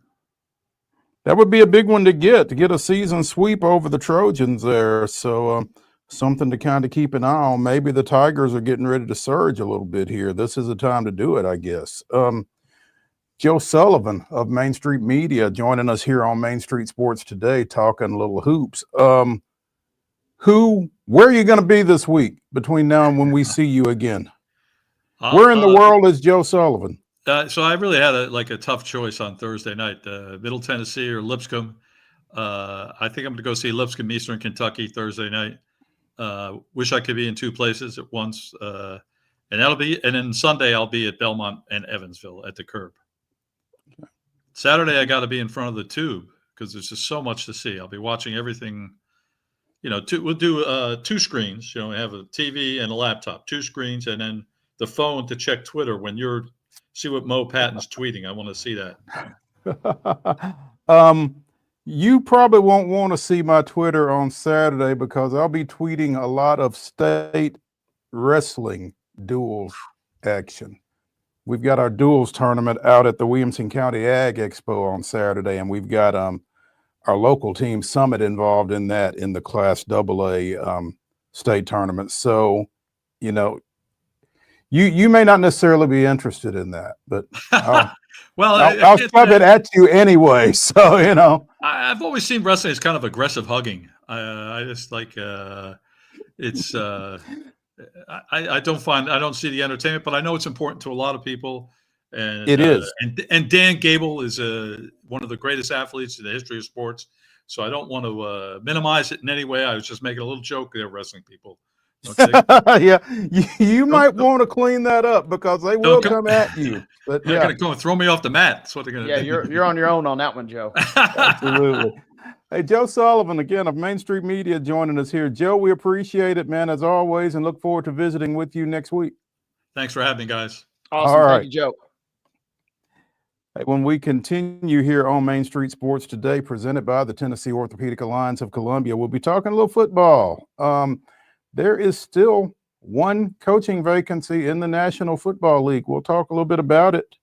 [SPEAKER 1] That would be a big one to get a season sweep over the Trojans there. So something to kind of keep an eye on. Maybe the Tigers are getting ready to surge a little bit here. This is the time to do it, I guess. Joe Sullivan of Main Street Media joining us here on Main Street Sports today, talking a little hoops. Where are you going to be this week between now and when we see you again? Where in the world is Joe Sullivan?
[SPEAKER 8] So I really had a tough choice on Thursday night, Middle Tennessee or Lipscomb. I think I'm going to go see Lipscomb, Eastern Kentucky Thursday night. Wish I could be in 2 places at once. And then Sunday I'll be at Belmont and Evansville at the Curb. Saturday I got to be in front of the Tube because there's just so much to see. I'll be watching everything. We'll do 2 screens. We have a TV and a laptop, 2 screens, and then the phone to check Twitter when see what Mo Patton's tweeting. I want to see that.
[SPEAKER 1] You probably won't want to see my Twitter on Saturday because I'll be tweeting a lot of state wrestling duels action. We've got our duels tournament out at the Williamson County Ag Expo on Saturday, and we've got our local team Summit involved in that in the Class AA state tournament. So, you know, you may not necessarily be interested in that, but
[SPEAKER 8] well,
[SPEAKER 1] I'll shove it at you anyway. So, you know,
[SPEAKER 8] I've always seen wrestling as kind of aggressive hugging. I just like it's. I don't see the entertainment, but I know it's important to a lot of people. And
[SPEAKER 1] it is.
[SPEAKER 8] And Dan Gable is one of the greatest athletes in the history of sports. So I don't want to minimize it in any way. I was just making a little joke there, wrestling people.
[SPEAKER 1] Yeah, you might want to clean that up because they will come at you. But
[SPEAKER 8] they're going to come and throw me off the mat. That's what they're going to do.
[SPEAKER 2] Yeah, you're on your own on that one, Joe.
[SPEAKER 1] Absolutely. Hey, Joe Sullivan, again, of Main Street Media, joining us here. Joe, we appreciate it, man, as always, and look forward to visiting with you next week.
[SPEAKER 8] Thanks for having me, guys.
[SPEAKER 2] Awesome.
[SPEAKER 1] All right.
[SPEAKER 2] Thank you, Joe.
[SPEAKER 1] Hey, when we continue here on Main Street Sports today, presented by the Tennessee Orthopedic Alliance of Columbia, we'll be talking a little football. There is still one coaching vacancy in the National Football League. We'll talk a little bit about it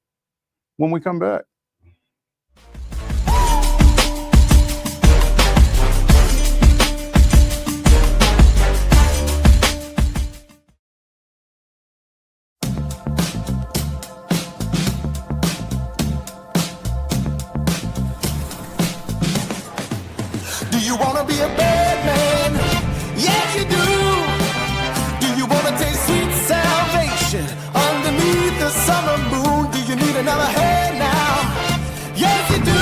[SPEAKER 1] when we come back.
[SPEAKER 9] Do you want to be a bad man? Yes, you do. Do you want to taste sweet salvation underneath the summer moon? Do you need another hand now? Yes, you do.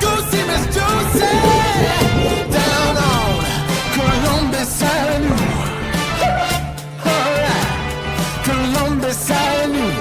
[SPEAKER 9] Go see Miss Josie down on Columbus Avenue. All right, Columbus Avenue.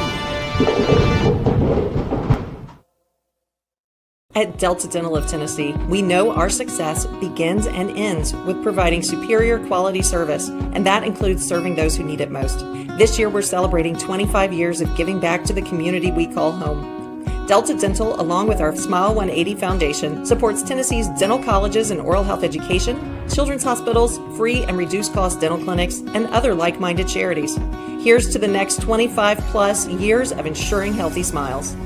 [SPEAKER 10] At Delta Dental of Tennessee, we know our success begins and ends with providing superior quality service, and that includes serving those who need it most. This year, we're celebrating 25 years of giving back to the community we call home. Delta Dental, along with our Smile 180 Foundation, supports Tennessee's dental colleges and oral health education, children's hospitals, free and reduced cost dental clinics, and other like-minded charities. Here's to the next 25 plus years of ensuring healthy smiles.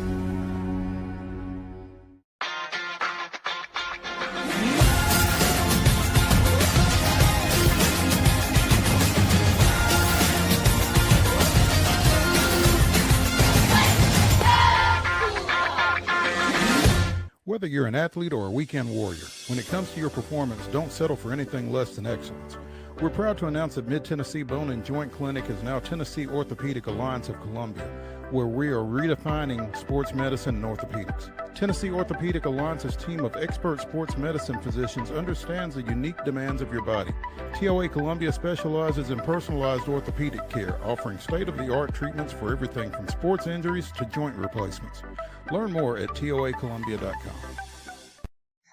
[SPEAKER 1] Whether you're an athlete or a weekend warrior, when it comes to your performance, don't settle for anything less than excellence. We're proud to announce that Mid-Tennessee Bone and Joint Clinic is now Tennessee Orthopedic Alliance of Columbia, where we are redefining sports medicine and orthopedics. Tennessee Orthopedic Alliance's team of expert sports medicine physicians understands the unique demands of your body. TOA Columbia specializes in personalized orthopedic care, offering state-of-the-art treatments for everything from sports injuries to joint replacements. Learn more at toacolumbia.com.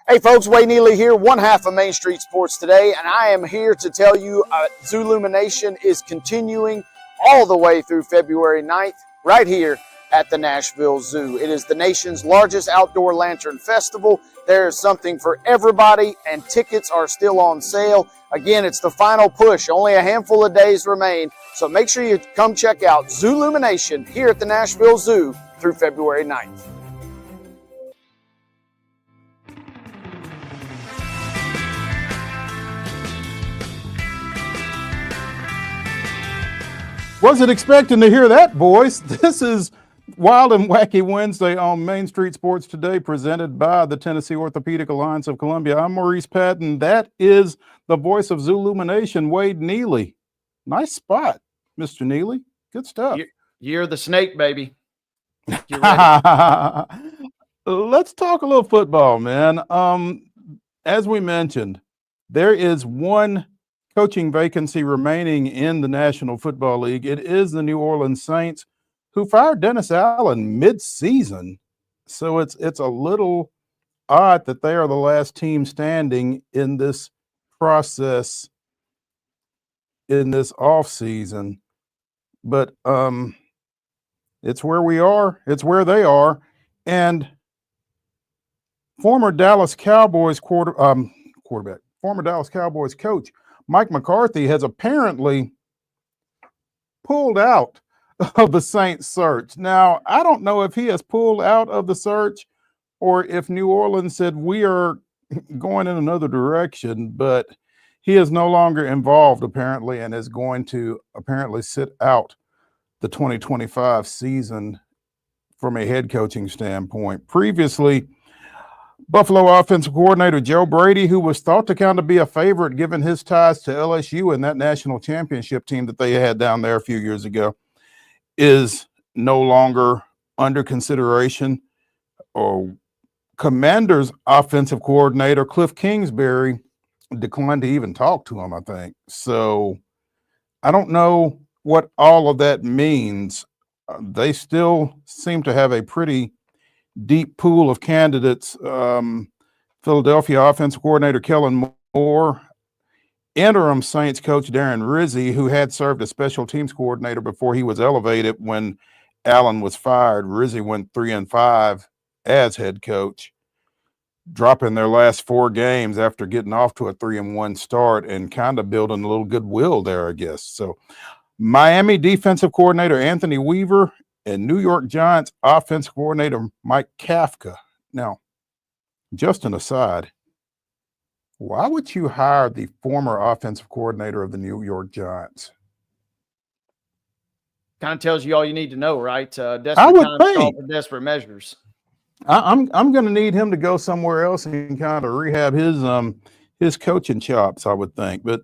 [SPEAKER 2] Hey folks, Wade Neely here, one half of Main Street Sports Today, and I am here to tell you Zoolumination is continuing all the way through February 9th, right here at the Nashville Zoo. It is the nation's largest outdoor lantern festival. There is something for everybody, and tickets are still on sale. Again, it's the final push. Only a handful of days remain, so make sure you come check out Zoolumination here at the Nashville Zoo through February 9th.
[SPEAKER 1] Wasn't expecting to hear that voice. This is Wild and Wacky Wednesday on Main Street Sports Today, presented by the Tennessee Orthopedic Alliance of Columbia. I'm Maurice Patton. That is the voice of Zoolumination, Wade Neely. Nice spot, Mr. Neely. Good stuff.
[SPEAKER 2] You're the snake, baby.
[SPEAKER 1] Let's talk a little football, man. As we mentioned, there is one coaching vacancy remaining in the National Football League. It is the New Orleans Saints, who fired Dennis Allen mid-season. So it's a little odd that they are the last team standing in this process in this offseason. But it's where we are. It's where they are. And former Dallas Cowboys quarterback, former Dallas Cowboys coach Mike McCarthy has apparently pulled out of the Saints search. Now, I don't know if he has pulled out of the search or if New Orleans said we are going in another direction, but he is no longer involved apparently and is going to apparently sit out the 2025 season from a head coaching standpoint. Previously, Buffalo offensive coordinator Joe Brady, who was thought to kind of be a favorite given his ties to LSU and that national championship team that they had down there a few years ago, is no longer under consideration. Or Commanders offensive coordinator Cliff Kingsbury declined to even talk to him, I think. So I don't know what all of that means. They still seem to have a pretty deep pool of candidates. Philadelphia offensive coordinator Kellen Moore, interim Saints coach Darren Rizzi, who had served as special teams coordinator before he was elevated when Allen was fired. Rizzi went 3-5 as head coach, dropping their last 4 games after getting off to a 3-1 start and kind of building a little goodwill there, I guess. So Miami defensive coordinator Anthony Weaver and New York Giants offensive coordinator Mike Kafka. Now, just an aside, why would you hire the former offensive coordinator of the New York Giants?
[SPEAKER 2] Kind of tells you all you need to know, right? Desperate
[SPEAKER 1] I would
[SPEAKER 2] times call
[SPEAKER 1] think.
[SPEAKER 2] for desperate measures.
[SPEAKER 1] I'm going to need him to go somewhere else and kind of rehab his coaching chops, I would think. But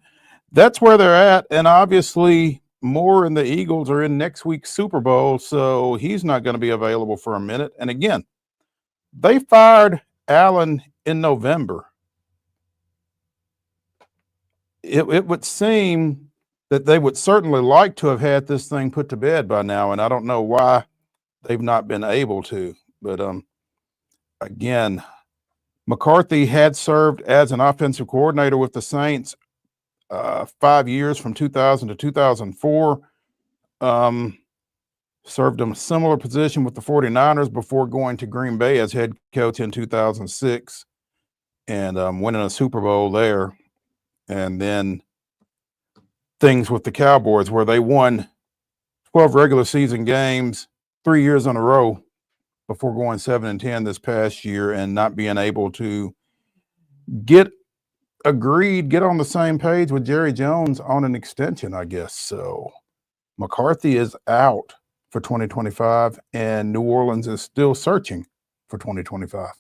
[SPEAKER 1] that's where they're at, and obviously Moore and the Eagles are in next week's Super Bowl, so he's not going to be available for a minute. And again, they fired Allen in November. It would seem that they would certainly like to have had this thing put to bed by now, and I don't know why they've not been able to. But again, McCarthy had served as an offensive coordinator with the Saints 5 years from 2000 to 2004. Served in a similar position with the 49ers before going to Green Bay as head coach in 2006 and winning a Super Bowl there. And then things with the Cowboys where they won 12 regular season games 3 years in a row before going 7-10 this past year and not being able to get on the same page with Jerry Jones on an extension, I guess. So McCarthy is out for 2025 and New Orleans is still searching for 2025.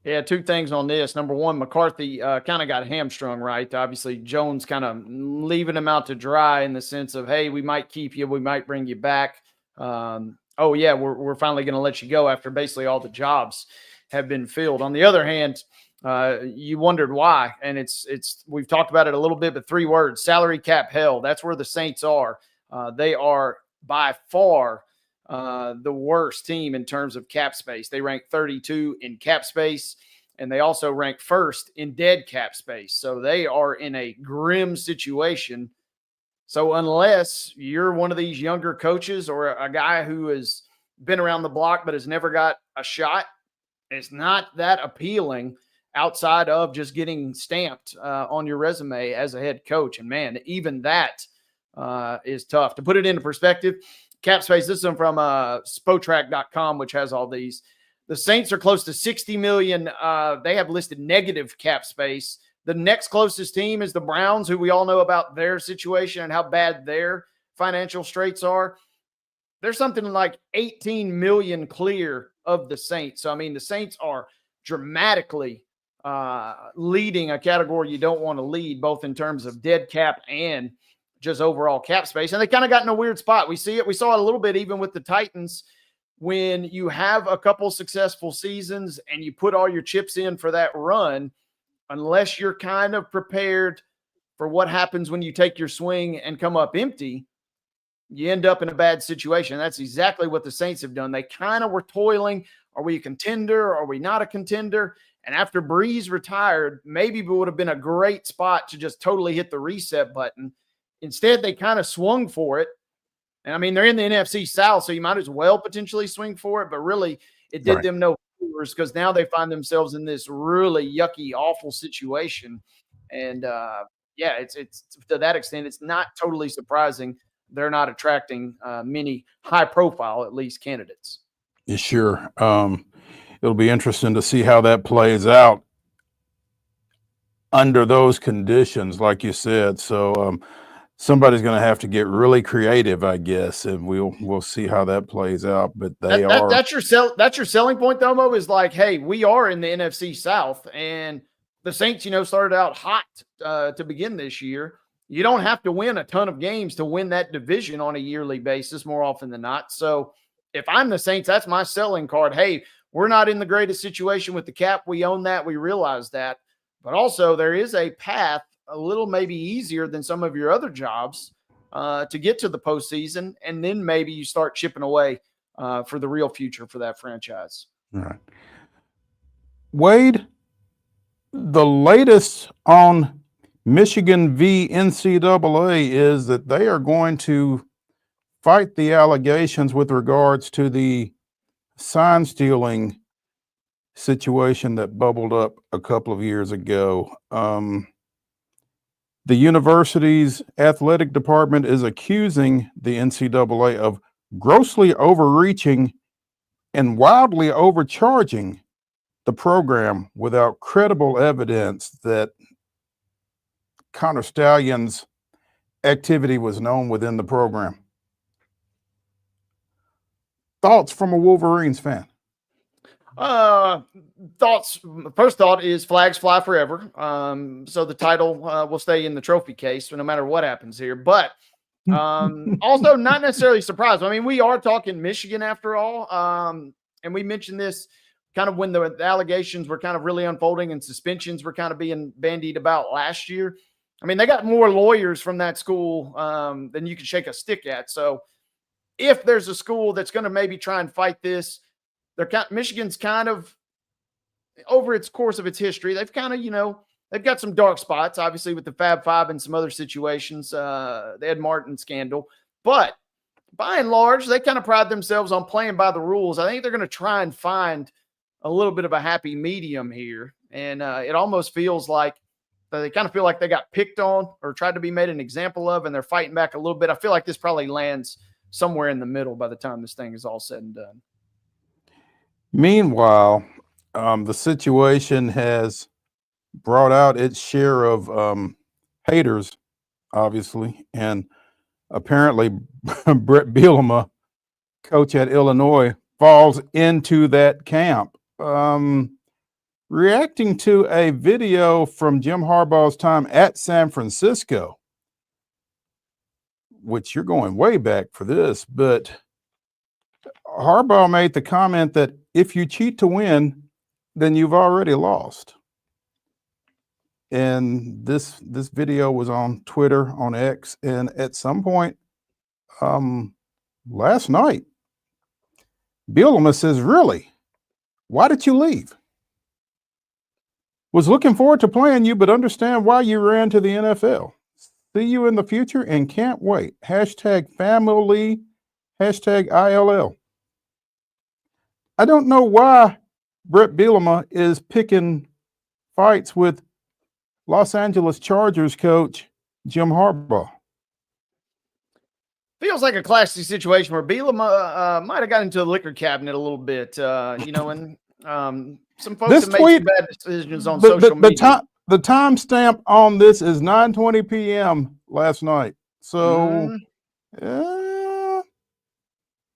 [SPEAKER 2] Yeah, 2 things on this. Number one, McCarthy kind of got hamstrung, right? Obviously, Jones kind of leaving him out to dry in the sense of, hey, we might keep you, we might bring you back. Oh, yeah, we're finally going to let you go after basically all the jobs have been filled. On the other hand, you wondered why, and we've talked about it a little bit, but 3 words: salary cap hell. That's where the Saints are. They are by far the worst team in terms of cap space. They rank 32 in cap space, and they also rank first in dead cap space. So they are in a grim situation. So unless you're one of these younger coaches or a guy who has been around the block but has never got a shot, it's not that appealing outside of just getting stamped on your resume as a head coach. And man, even that is tough. To put it into perspective, cap space, this is from Spotrac.com, which has all these. The Saints are close to 60 million. They have listed negative cap space. The next closest team is the Browns, who we all know about their situation and how bad their financial straits are. There's something like 18 million clear of the Saints. So, I mean, the Saints are dramatically leading a category you don't want to lead, both in terms of dead cap and just overall cap space. And they kind of got in a weird spot. We see it. We saw it a little bit even with the Titans. When you have a couple successful seasons and you put all your chips in for that run, unless you're kind of prepared for what happens when you take your swing and come up empty, you end up in a bad situation. That's exactly what the Saints have done. They kind of were toiling. Are we a contender? Are we not a contender? And after Breeze retired, maybe it would have been a great spot to just totally hit the reset button. Instead, they kind of swung for it. And I mean, they're in the NFC South, so you might as well potentially swing for it. But really, it did them no viewers because now they find themselves in this really yucky, awful situation. And yeah, it's to that extent, it's not totally surprising they're not attracting many high profile, at least, candidates.
[SPEAKER 1] Yeah, sure. It'll be interesting to see how that plays out under those conditions, like you said. So somebody's going to have to get really creative, I guess, and we'll see how that plays out. But
[SPEAKER 2] that's your selling point, though, Mo, is like, hey, we are in the NFC South, and the Saints, started out hot to begin this year. You don't have to win a ton of games to win that division on a yearly basis more often than not. So if I'm the Saints, that's my selling card. Hey, we're not in the greatest situation with the cap. We own that. We realize that. But also there is a path a little maybe easier than some of your other jobs to get to the postseason. And then maybe you start chipping away for the real future for that franchise.
[SPEAKER 1] All right. Wade, the latest on Michigan v. NCAA is that they are going to fight the allegations with regards to the sign stealing situation that bubbled up a couple of years ago. The university's athletic department is accusing the NCAA of grossly overreaching and wildly overcharging the program without credible evidence that Connor Stallion's activity was known within the program. Thoughts from a Wolverines fan?
[SPEAKER 2] Thoughts. First thought is flags fly forever. So the title will stay in the trophy case no matter what happens here. But also not necessarily surprised. I mean, we are talking Michigan after all. And we mentioned this kind of when the allegations were kind of really unfolding and suspensions were kind of being bandied about last year. I mean, they got more lawyers from that school than you can shake a stick at. So if there's a school that's going to maybe try and fight this, Michigan's kind of, over its course of its history, they've kind of, they've got some dark spots, obviously, with the Fab Five and some other situations, the Ed Martin scandal. But by and large, they kind of pride themselves on playing by the rules. I think they're going to try and find a little bit of a happy medium here. And it almost feels like they kind of feel like they got picked on or tried to be made an example of, and they're fighting back a little bit. I feel like this probably lands somewhere in the middle by the time this thing is all said and done.
[SPEAKER 1] Meanwhile, the situation has brought out its share of haters, obviously, and apparently Brett Bielema, coach at Illinois, falls into that camp. Reacting to a video from Jim Harbaugh's time at San Francisco, which you're going way back for this, but Harbaugh made the comment that if you cheat to win, then you've already lost. And this video was on Twitter, on X, and at some point last night, Bielema says, "Really? Why did you leave? Was looking forward to playing you, but understand why you ran to the NFL. See you in the future and can't wait. #family, #ILL." I don't know why Brett Bielema is picking fights with Los Angeles Chargers coach Jim Harbaugh.
[SPEAKER 2] Feels like a classic situation where Bielema might have got into the liquor cabinet a little bit, and some folks have made some bad decisions on social media.
[SPEAKER 1] The timestamp on this is 9:20 p.m. last night. So,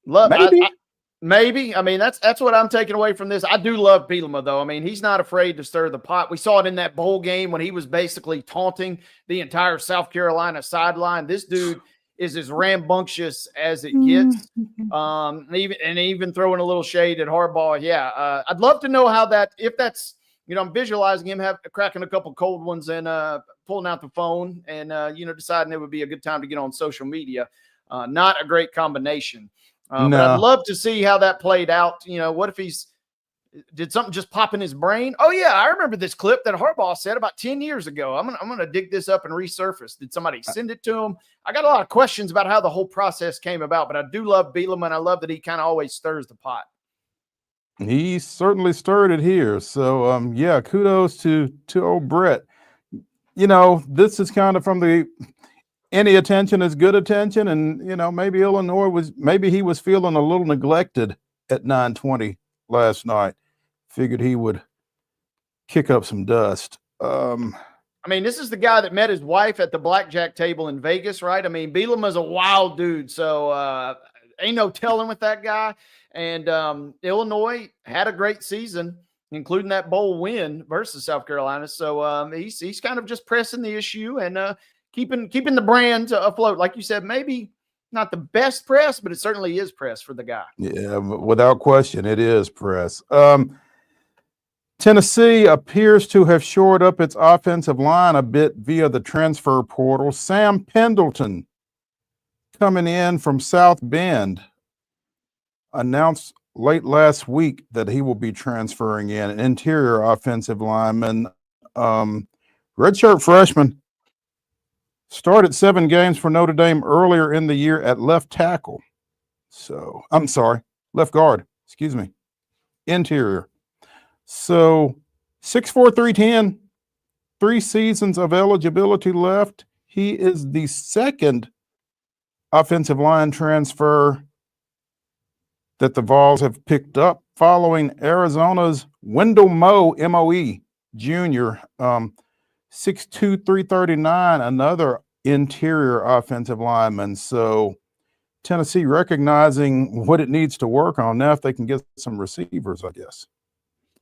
[SPEAKER 1] maybe.
[SPEAKER 2] Maybe. I mean, that's what I'm taking away from this. I do love Bielema, though. I mean, he's not afraid to stir the pot. We saw it in that bowl game when he was basically taunting the entire South Carolina sideline. This dude is as rambunctious as it gets, even throwing a little shade at Harbaugh. Yeah, I'd love to know how that, if that's, I'm visualizing him cracking a couple cold ones and pulling out the phone and deciding it would be a good time to get on social media. Not a great combination.
[SPEAKER 1] No.
[SPEAKER 2] But I'd love to see how that played out. What if did something just pop in his brain? Oh yeah, I remember this clip that Harbaugh said about 10 years ago. I'm gonna dig this up and resurface. Did somebody send it to him? I got a lot of questions about how the whole process came about, but I do love Bielema, and I love that he kind of always stirs the pot.
[SPEAKER 1] He certainly stirred it here. So yeah, kudos to old Brett. You know, this is kind of from the any attention is good attention, and you know, maybe maybe he was feeling a little neglected at 9:20 last night. Figured he would kick up some dust.
[SPEAKER 2] I mean, this is the guy that met his wife at the blackjack table in Vegas, right? I mean, Bielema's a wild dude, so ain't no telling with that guy. And Illinois had a great season, including that bowl win versus South Carolina. So he's kind of just pressing the issue and keeping the brand afloat. Like you said, maybe not the best press, but it certainly is press for the guy.
[SPEAKER 1] Yeah, without question, it is press. Tennessee appears to have shored up its offensive line a bit via the transfer portal. Sam Pendleton, coming in from South Bend, announced late last week that he will be transferring in, an interior offensive lineman. Redshirt freshman, started 7 games for Notre Dame earlier in the year at left tackle. So, I'm sorry, left guard, excuse me, interior. So 6'4", 310, 3 seasons of eligibility left. He is the second offensive line transfer that the Vols have picked up following Arizona's Wendell Moe, M-O-E, Jr., 6'2", 339, another interior offensive lineman. So Tennessee recognizing what it needs to work on now if they can get some receivers, I guess.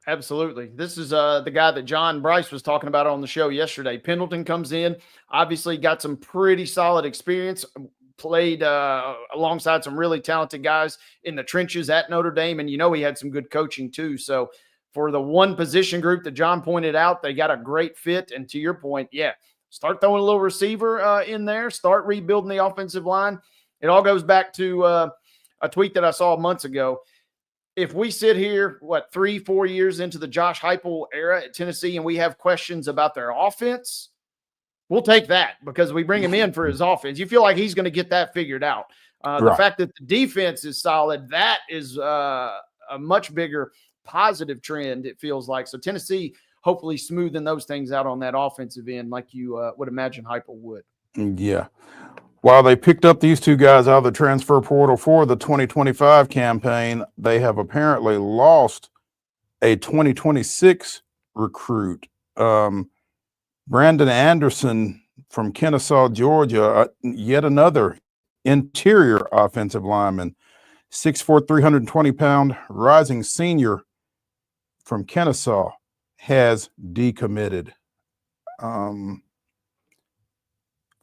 [SPEAKER 2] Absolutely. This is the guy that John Bryce was talking about on the show yesterday. Pendleton comes in, obviously got some pretty solid experience, played alongside some really talented guys in the trenches at Notre Dame. And, you know, he had some good coaching too. So for the one position group that John pointed out, they got a great fit. And to your point, yeah, start throwing a little receiver in there, start rebuilding the offensive line. It all goes back to a tweet that I saw months ago. If we sit here, 3-4 years into the Josh Heupel era at Tennessee and we have questions about their offense, we'll take that because we bring him in for his offense. You feel like he's going to get that figured out. The fact that the defense is solid, that is a much bigger positive trend, it feels like. So Tennessee hopefully smoothing those things out on that offensive end like you would imagine Heupel would.
[SPEAKER 1] Yeah. While they picked up these 2 guys out of the transfer portal for the 2025 campaign, they have apparently lost a 2026 recruit. Brandon Anderson from Kennesaw, Georgia, yet another interior offensive lineman, 6'4", 320-pound rising senior from Kennesaw, has decommitted.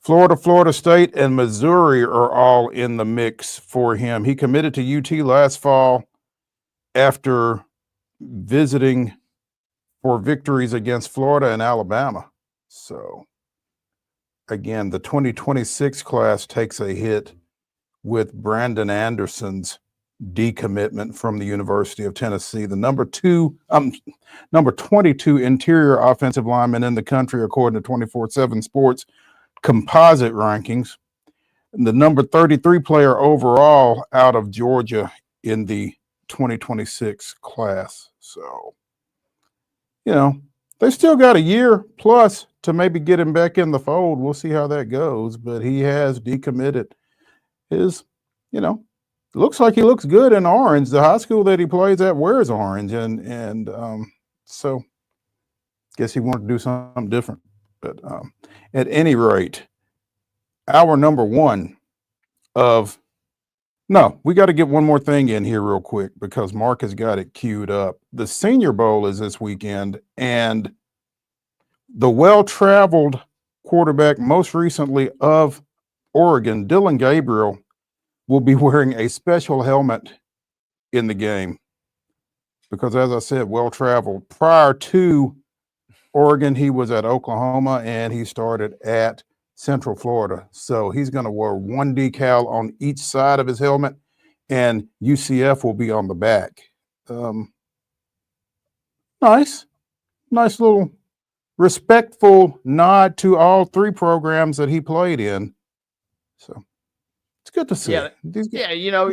[SPEAKER 1] Florida State, and Missouri are all in the mix for him. He committed to UT last fall after visiting for victories against Florida and Alabama. So, again, the 2026 class takes a hit with Brandon Anderson's decommitment from the University of Tennessee, the number 22 interior offensive lineman in the country, according to 24/7 Sports composite rankings, and the number 33 player overall out of Georgia in the 2026 class. So, you know, they still got a year plus to maybe get him back in the fold. We'll see how that goes, but he has decommitted. His, you know, looks like he looks good in orange. The high school that he plays at wears orange, and so guess he wanted to do something different. But at any rate, our number one of we got to get one more thing in here real quick because Mark has got it queued up. The Senior Bowl is this weekend, and the well-traveled quarterback, most recently of Oregon, Dylan Gabriel, will be wearing a special helmet in the game because, as I said, well-traveled. Prior to Oregon, he was at Oklahoma, and he started at Central Florida. So he's going to wear one decal on each side of his helmet, and UCF will be on the back. Nice little respectful nod to all 3 programs that he played in. So it's good to see.
[SPEAKER 2] Yeah, yeah. You know,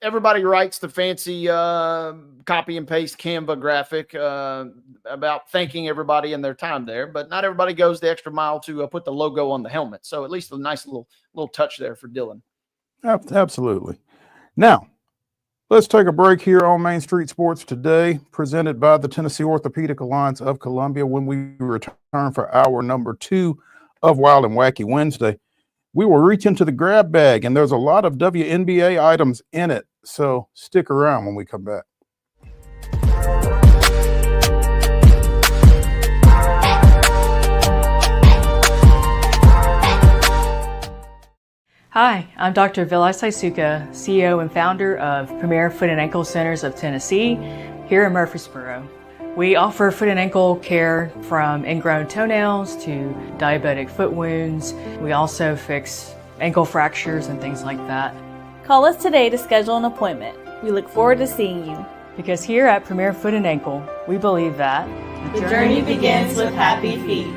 [SPEAKER 2] everybody writes the fancy copy and paste Canva graphic about thanking everybody and their time there, but not everybody goes the extra mile to put the logo on the helmet. So at least a nice little touch there for Dylan.
[SPEAKER 1] Absolutely. Now, let's take a break here on Main Street Sports Today, presented by the Tennessee Orthopedic Alliance of Columbia. When we return for hour number 2 of Wild and Wacky Wednesday, we will reach into the grab bag, and there's a lot of WNBA items in it. So stick around when we come back.
[SPEAKER 11] Hi, I'm Dr. Vilay Saisuka, CEO and founder of Premier Foot and Ankle Centers of Tennessee here in Murfreesboro. We offer foot and ankle care from ingrown toenails to diabetic foot wounds. We also fix ankle fractures and things like that.
[SPEAKER 12] Call us today to schedule an appointment. We look forward to seeing you.
[SPEAKER 11] Because here at Premier Foot and Ankle, we believe that
[SPEAKER 12] the journey begins with happy feet.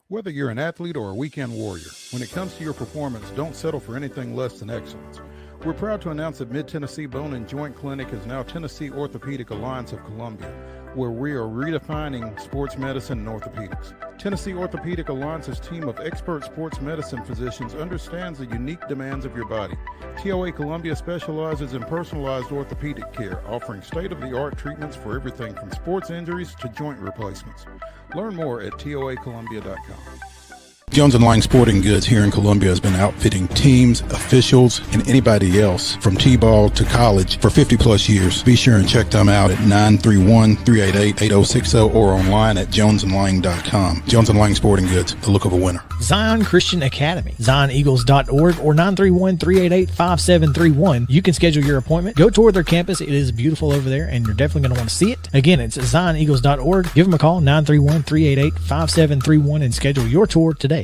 [SPEAKER 1] Whether you're an athlete or a weekend warrior, when it comes to your performance, don't settle for anything less than excellence. We're proud to announce that Mid-Tennessee Bone and Joint Clinic is now Tennessee Orthopedic Alliance of Columbia, where we are redefining sports medicine and orthopedics. Tennessee Orthopedic Alliance's team of expert sports medicine physicians understands the unique demands of your body. TOA Columbia specializes in personalized orthopedic care, offering state-of-the-art treatments for everything from sports injuries to joint replacements. Learn more at toacolumbia.com. Jones & Lang Sporting Goods here in Columbia has been outfitting teams, officials, and anybody else from T-ball to college for 50 plus years. Be sure and check them out at 931-388-8060 or online at jonesandlang.com. Jones & Lang Sporting Goods, the look of a winner.
[SPEAKER 4] Zion Christian Academy, zioneagles.org or 931-388-5731. You can schedule your appointment. Go tour their campus. It is beautiful over there, and you're definitely going to want to see it. Again, it's zioneagles.org. Give them a call, 931-388-5731, and schedule your tour today.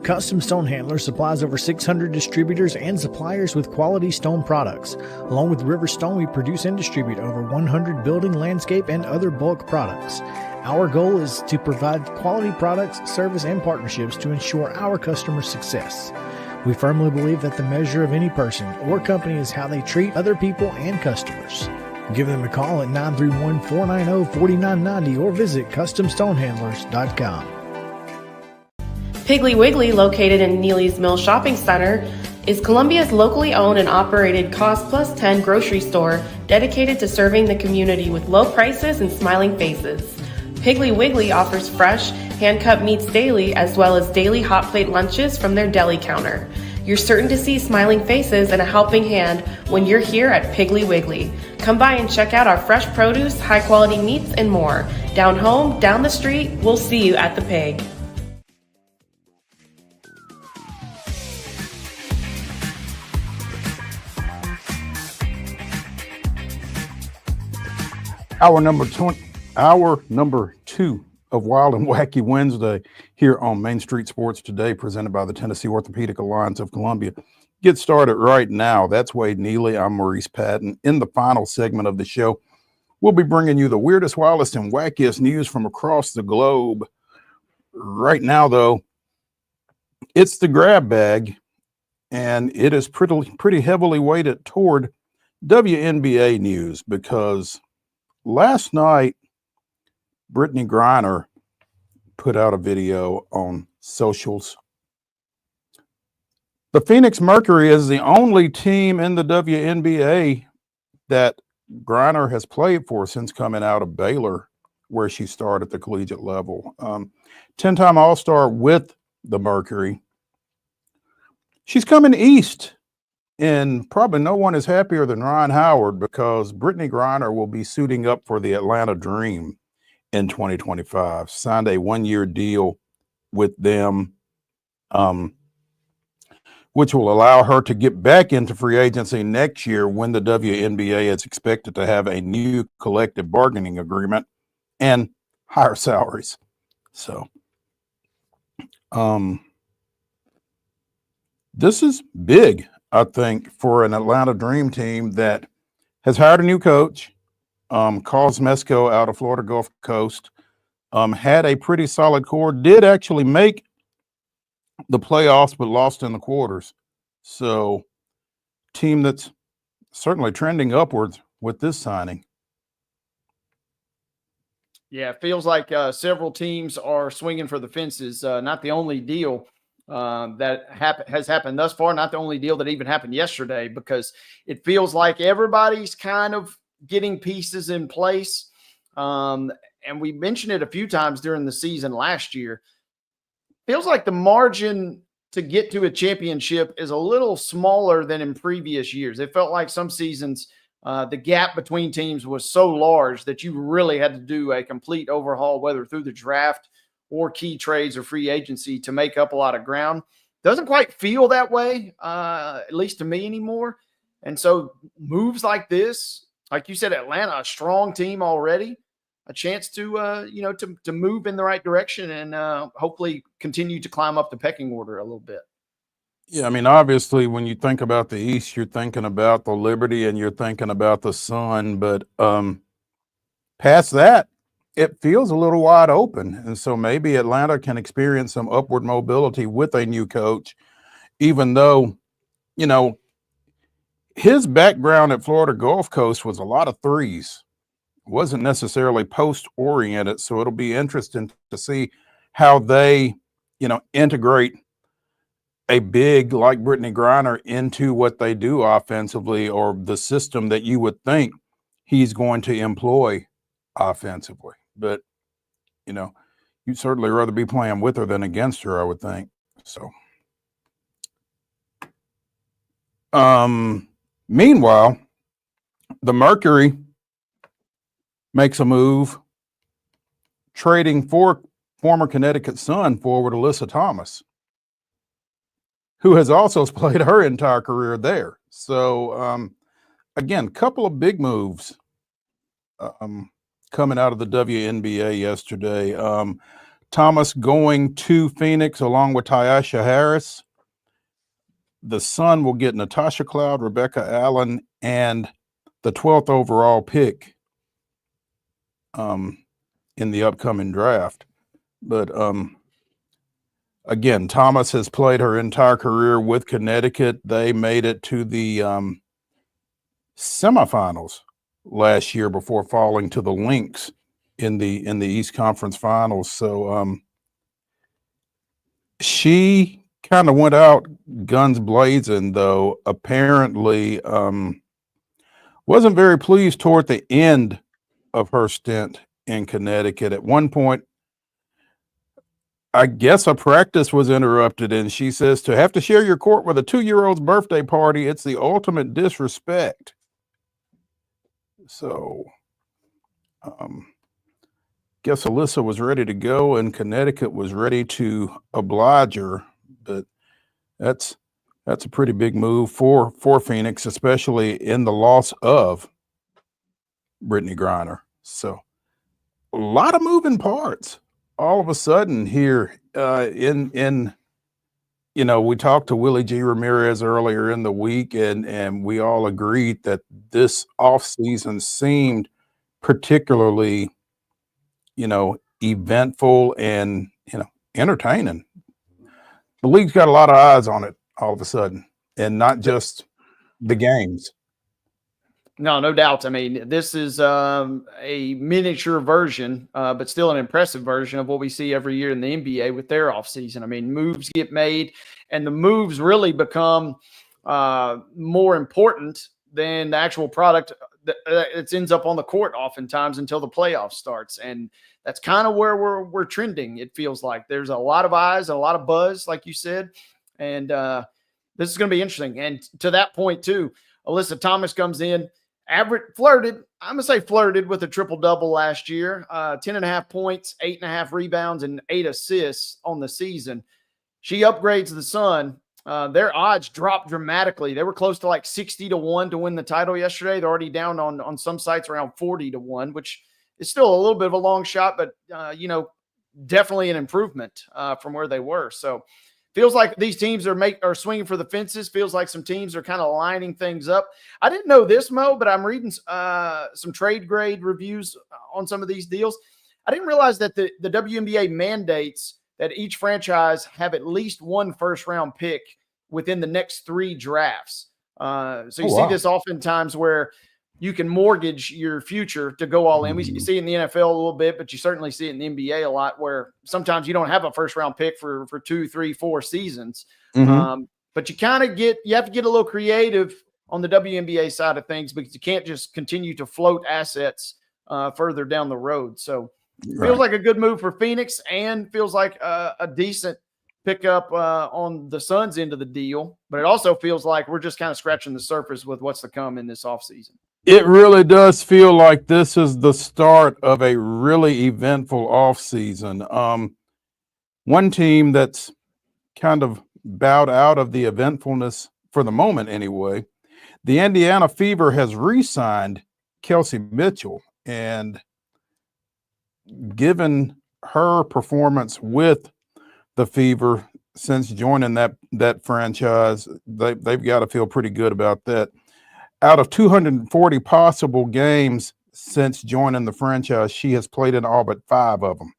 [SPEAKER 4] Custom Stone Handler supplies over 600 distributors and suppliers with quality stone products. Along with River Stone, we produce and distribute over 100 building, landscape, and other bulk products. Our goal is to provide quality products, service, and partnerships to ensure our customers' success. We firmly believe that the measure of any person or company is how they treat other people and customers. Give them a call at 931-490-4990 or visit CustomStonehandlers.com.
[SPEAKER 13] Piggly Wiggly, located in Neely's Mill Shopping Center, is Columbia's locally owned and operated Cost Plus 10 grocery store dedicated to serving the community with low prices and smiling faces. Piggly Wiggly offers fresh, hand-cut meats daily as well as daily hot plate lunches from their deli counter. You're certain to see smiling faces and a helping hand when you're here at Piggly Wiggly. Come by and check out our fresh produce, high-quality meats, and more. Down home, down the street, we'll see you at the Pig.
[SPEAKER 1] Hour number 2 of Wild and Wacky Wednesday here on Main Street Sports Today, presented by the Tennessee Orthopedic Alliance of Columbia. Get started right now. That's Wade Neely. I'm Maurice Patton. In the final segment of the show, we'll be bringing you the weirdest, wildest, and wackiest news from across the globe. Right now, though, it's the grab bag, and it is pretty heavily weighted toward WNBA news because last night, Brittany Griner put out a video on socials. The Phoenix Mercury is the only team in the WNBA that Griner has played for since coming out of Baylor, where she started at the collegiate level. 10-time All-Star with the Mercury. She's coming east. And probably no one is happier than Ryan Howard because Brittany Griner will be suiting up for the Atlanta Dream in 2025. Signed a one-year deal with them, which will allow her to get back into free agency next year when the WNBA is expected to have a new collective bargaining agreement and higher salaries. So, this is big, I think, for an Atlanta Dream team that has hired a new coach, Carlos Mesco out of Florida Gulf Coast, had a pretty solid core, did actually make the playoffs, but lost in the quarters. So, team that's certainly trending upwards with this signing.
[SPEAKER 2] Yeah, it feels like several teams are swinging for the fences. Not the only deal that has happened thus far, not the only deal that even happened yesterday, because it feels like everybody's kind of getting pieces in place. And we mentioned it a few times during the season last year. Feels like the margin to get to a championship is a little smaller than in previous years. It felt like some seasons the gap between teams was so large that you really had to do a complete overhaul, whether through the draft or key trades or free agency, to make up a lot of ground. Doesn't quite feel that way, at least to me anymore. And so moves like this, like you said, Atlanta, a strong team already, a chance to to move in the right direction and hopefully continue to climb up the pecking order a little bit.
[SPEAKER 1] Yeah, I mean, obviously, when you think about the East, you're thinking about the Liberty and you're thinking about the Sun, but past that, it feels a little wide open. And so maybe Atlanta can experience some upward mobility with a new coach, even though, his background at Florida Gulf Coast was a lot of threes. It wasn't necessarily post-oriented, so it'll be interesting to see how they, integrate a big like Brittany Griner into what they do offensively, or the system that you would think he's going to employ offensively. But, you'd certainly rather be playing with her than against her, I would think. So, meanwhile, the Mercury makes a move, trading for former Connecticut Sun forward Alyssa Thomas, who has also played her entire career there. So, again, couple of big moves coming out of the WNBA yesterday. Thomas going to Phoenix along with Tyasha Harris. The Sun will get Natasha Cloud, Rebecca Allen, and the 12th overall pick in the upcoming draft. But again, Thomas has played her entire career with Connecticut. They made it to the semifinals last year before falling to the Lynx in the East Conference Finals. So she kind of went out guns blazing, though apparently wasn't very pleased toward the end of her stint in Connecticut. At one point, I guess a practice was interrupted, and she says, to have to share your court with a 2-year-old's birthday party, it's the ultimate disrespect. So, guess Alyssa was ready to go, and Connecticut was ready to oblige her. But that's a pretty big move for Phoenix, especially in the loss of Brittany Griner. So, a lot of moving parts all of a sudden here we talked to Willie G. Ramirez earlier in the week, and we all agreed that this offseason seemed particularly, eventful and, entertaining. The league's got a lot of eyes on it all of a sudden, and not just the games.
[SPEAKER 2] No doubt. I mean, this is a miniature version, but still an impressive version of what we see every year in the NBA with their offseason. I mean, moves get made, and the moves really become more important than the actual product that ends up on the court oftentimes until the playoffs starts. And that's kind of where we're trending. It feels like there's a lot of eyes and a lot of buzz, like you said. And this is going to be interesting. And to that point too, Alyssa Thomas comes in, flirted with a triple-double last year, 10.5 points, 8.5 rebounds, and 8 assists on the season. She upgrades the Sun. Their odds dropped dramatically. They were close to like 60-1 to win the title yesterday. They're already down on some sites around 40-1, which is still a little bit of a long shot, but definitely an improvement from where they were. So feels like these teams are swinging for the fences. Feels like some teams are kind of lining things up. I didn't know this, Mo, but I'm reading some trade grade reviews on some of these deals. I didn't realize that the WNBA mandates that each franchise have at least one first-round pick within the next 3 drafts. So you see this oftentimes where you can mortgage your future to go all in. You see it in the NFL a little bit, but you certainly see it in the NBA a lot, where sometimes you don't have a first-round pick for 2, 3, 4 seasons. But you have to get a little creative on the WNBA side of things, because you can't just continue to float assets further down the road. So feels like a good move for Phoenix, and feels like a decent pickup on the Suns' end of the deal. But it also feels like we're just kind of scratching the surface with what's to come in this offseason.
[SPEAKER 1] It really does feel like this is the start of a really eventful offseason. One team that's kind of bowed out of the eventfulness for the moment anyway, the Indiana Fever has re-signed Kelsey Mitchell, and given her performance with the Fever since joining that franchise, they've got to feel pretty good about that. Out of 240 possible games since joining the franchise, she has played in all but 5 of them.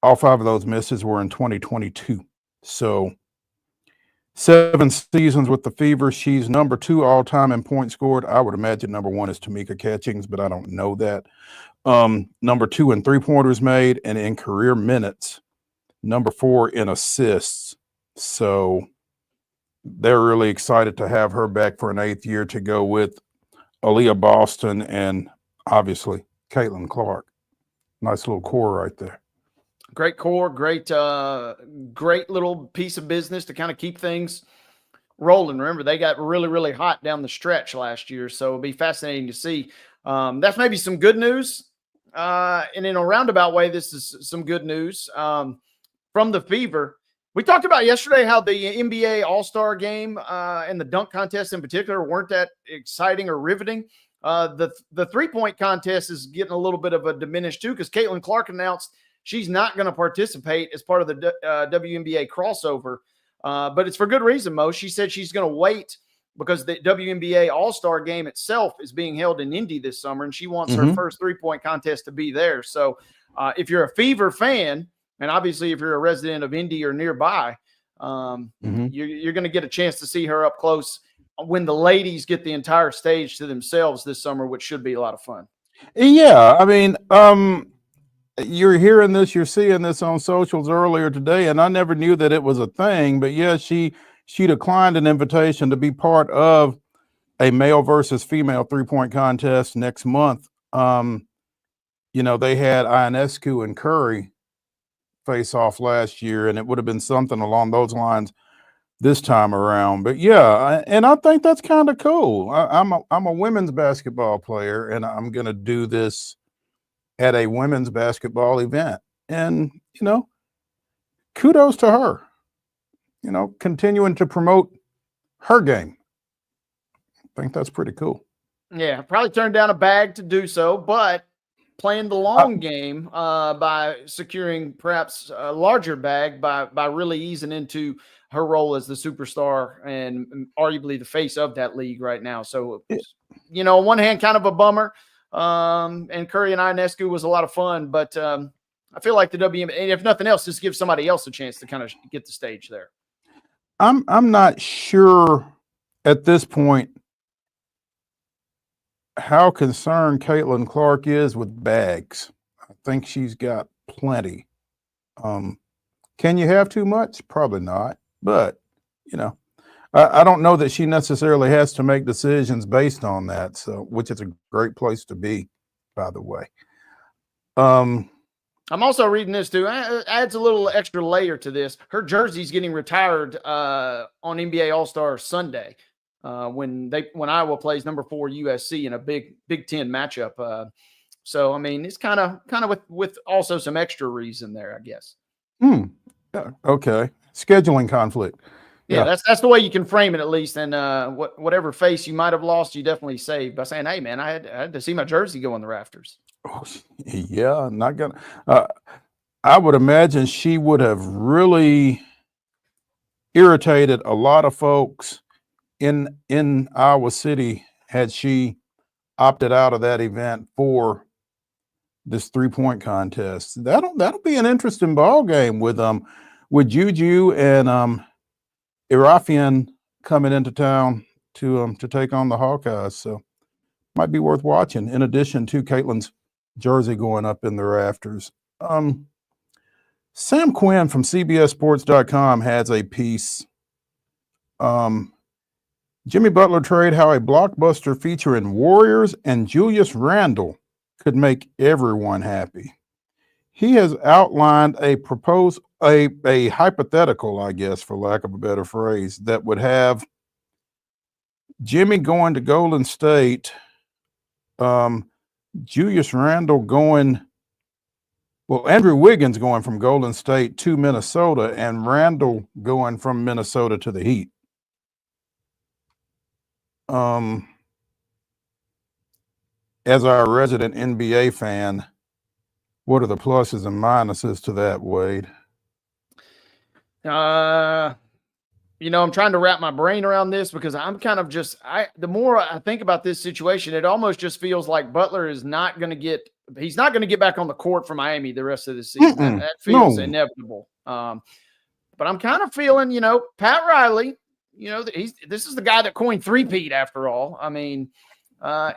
[SPEAKER 1] All 5 of those misses were in 2022. So 7 seasons with the Fever. She's number 2 all-time in points scored. I would imagine number 1 is Tamika Catchings, but I don't know that. Number 2 in three-pointers made, and in career minutes, number 4 in assists. So they're really excited to have her back for an 8th year to go with Aaliyah Boston and obviously Caitlin Clark. Nice little core right there.
[SPEAKER 2] Great core, great little piece of business to kind of keep things rolling. Remember, they got really, really hot down the stretch last year, so it'll be fascinating to see. That's maybe some good news. And in a roundabout way, this is some good news from the Fever. We talked about yesterday how the NBA All-Star game and the dunk contest in particular weren't that exciting or riveting. The three-point contest is getting a little bit of a diminished too, because Caitlin Clark announced she's not going to participate as part of the WNBA crossover. But it's for good reason, Mo. She said she's going to wait because the WNBA All-Star game itself is being held in Indy this summer, and she wants her first three-point contest to be there. So if you're a Fever fan, and obviously if you're a resident of Indy or nearby, you're going to get a chance to see her up close when the ladies get the entire stage to themselves this summer, which should be a lot of fun.
[SPEAKER 1] Yeah, I mean, you're hearing this, you're seeing this on socials earlier today, and I never knew that it was a thing. But yeah, she declined an invitation to be part of a male versus female three-point contest next month. You know, they had Ionescu and Curry face off last year, and it would have been something along those lines this time around. But yeah, and I think that's kind of cool. I'm a women's basketball player, and I'm going to do this at a women's basketball event. And, you know, kudos to her, you know, continuing to promote her game. I think that's pretty cool.
[SPEAKER 2] Yeah, probably turned down a bag to do so, but playing the long game by securing perhaps a larger bag by really easing into her role as the superstar and arguably the face of that league right now. So, you know, on one hand, kind of a bummer. And Curry and Ionescu was a lot of fun, but I feel like the WNBA, and if nothing else, just give somebody else a chance to kind of get the stage there.
[SPEAKER 1] I'm not sure at this point how concerned Caitlin Clark is with bags. I think she's got plenty. Can you have too much? Probably not. But, you know, I don't know that she necessarily has to make decisions based on that. So, which is a great place to be, by the way.
[SPEAKER 2] I'm also reading this too. Adds a little extra layer to this. Her jersey's getting retired on NBA All-Star Sunday. When Iowa plays number 4 USC in a Big Ten matchup. So I mean, it's kind of with also some extra reason there, I guess.
[SPEAKER 1] Yeah, okay. Scheduling conflict.
[SPEAKER 2] Yeah, that's the way you can frame it at least. And whatever face you might have lost, you definitely saved by saying, "Hey, man, I had to see my jersey go in the rafters."
[SPEAKER 1] Oh, yeah, not gonna. I would imagine she would have really irritated a lot of folks in Iowa City had she opted out of that event for this 3-point contest. That'll be an interesting ball game with Juju and Irafian coming into town to take on the Hawkeyes. So might be worth watching, in addition to Caitlin's jersey going up in the rafters. Sam Quinn from CBSSports.com has a piece. Jimmy Butler trade, how a blockbuster featuring Warriors and Julius Randle could make everyone happy. He has outlined a hypothetical, I guess, for lack of a better phrase, that would have Jimmy going to Golden State, Julius Randle going, well, Andrew Wiggins going from Golden State to Minnesota, and Randle going from Minnesota to the Heat. As our resident NBA fan, what are the pluses and minuses to that, Wade?
[SPEAKER 2] I'm trying to wrap my brain around this because I'm kind of the more I think about this situation, it almost just feels like Butler is not going to get back on the court for Miami the rest of the season. That feels inevitable. But I'm kind of feeling, Pat Riley, this is the guy that coined three-peat after all. I mean,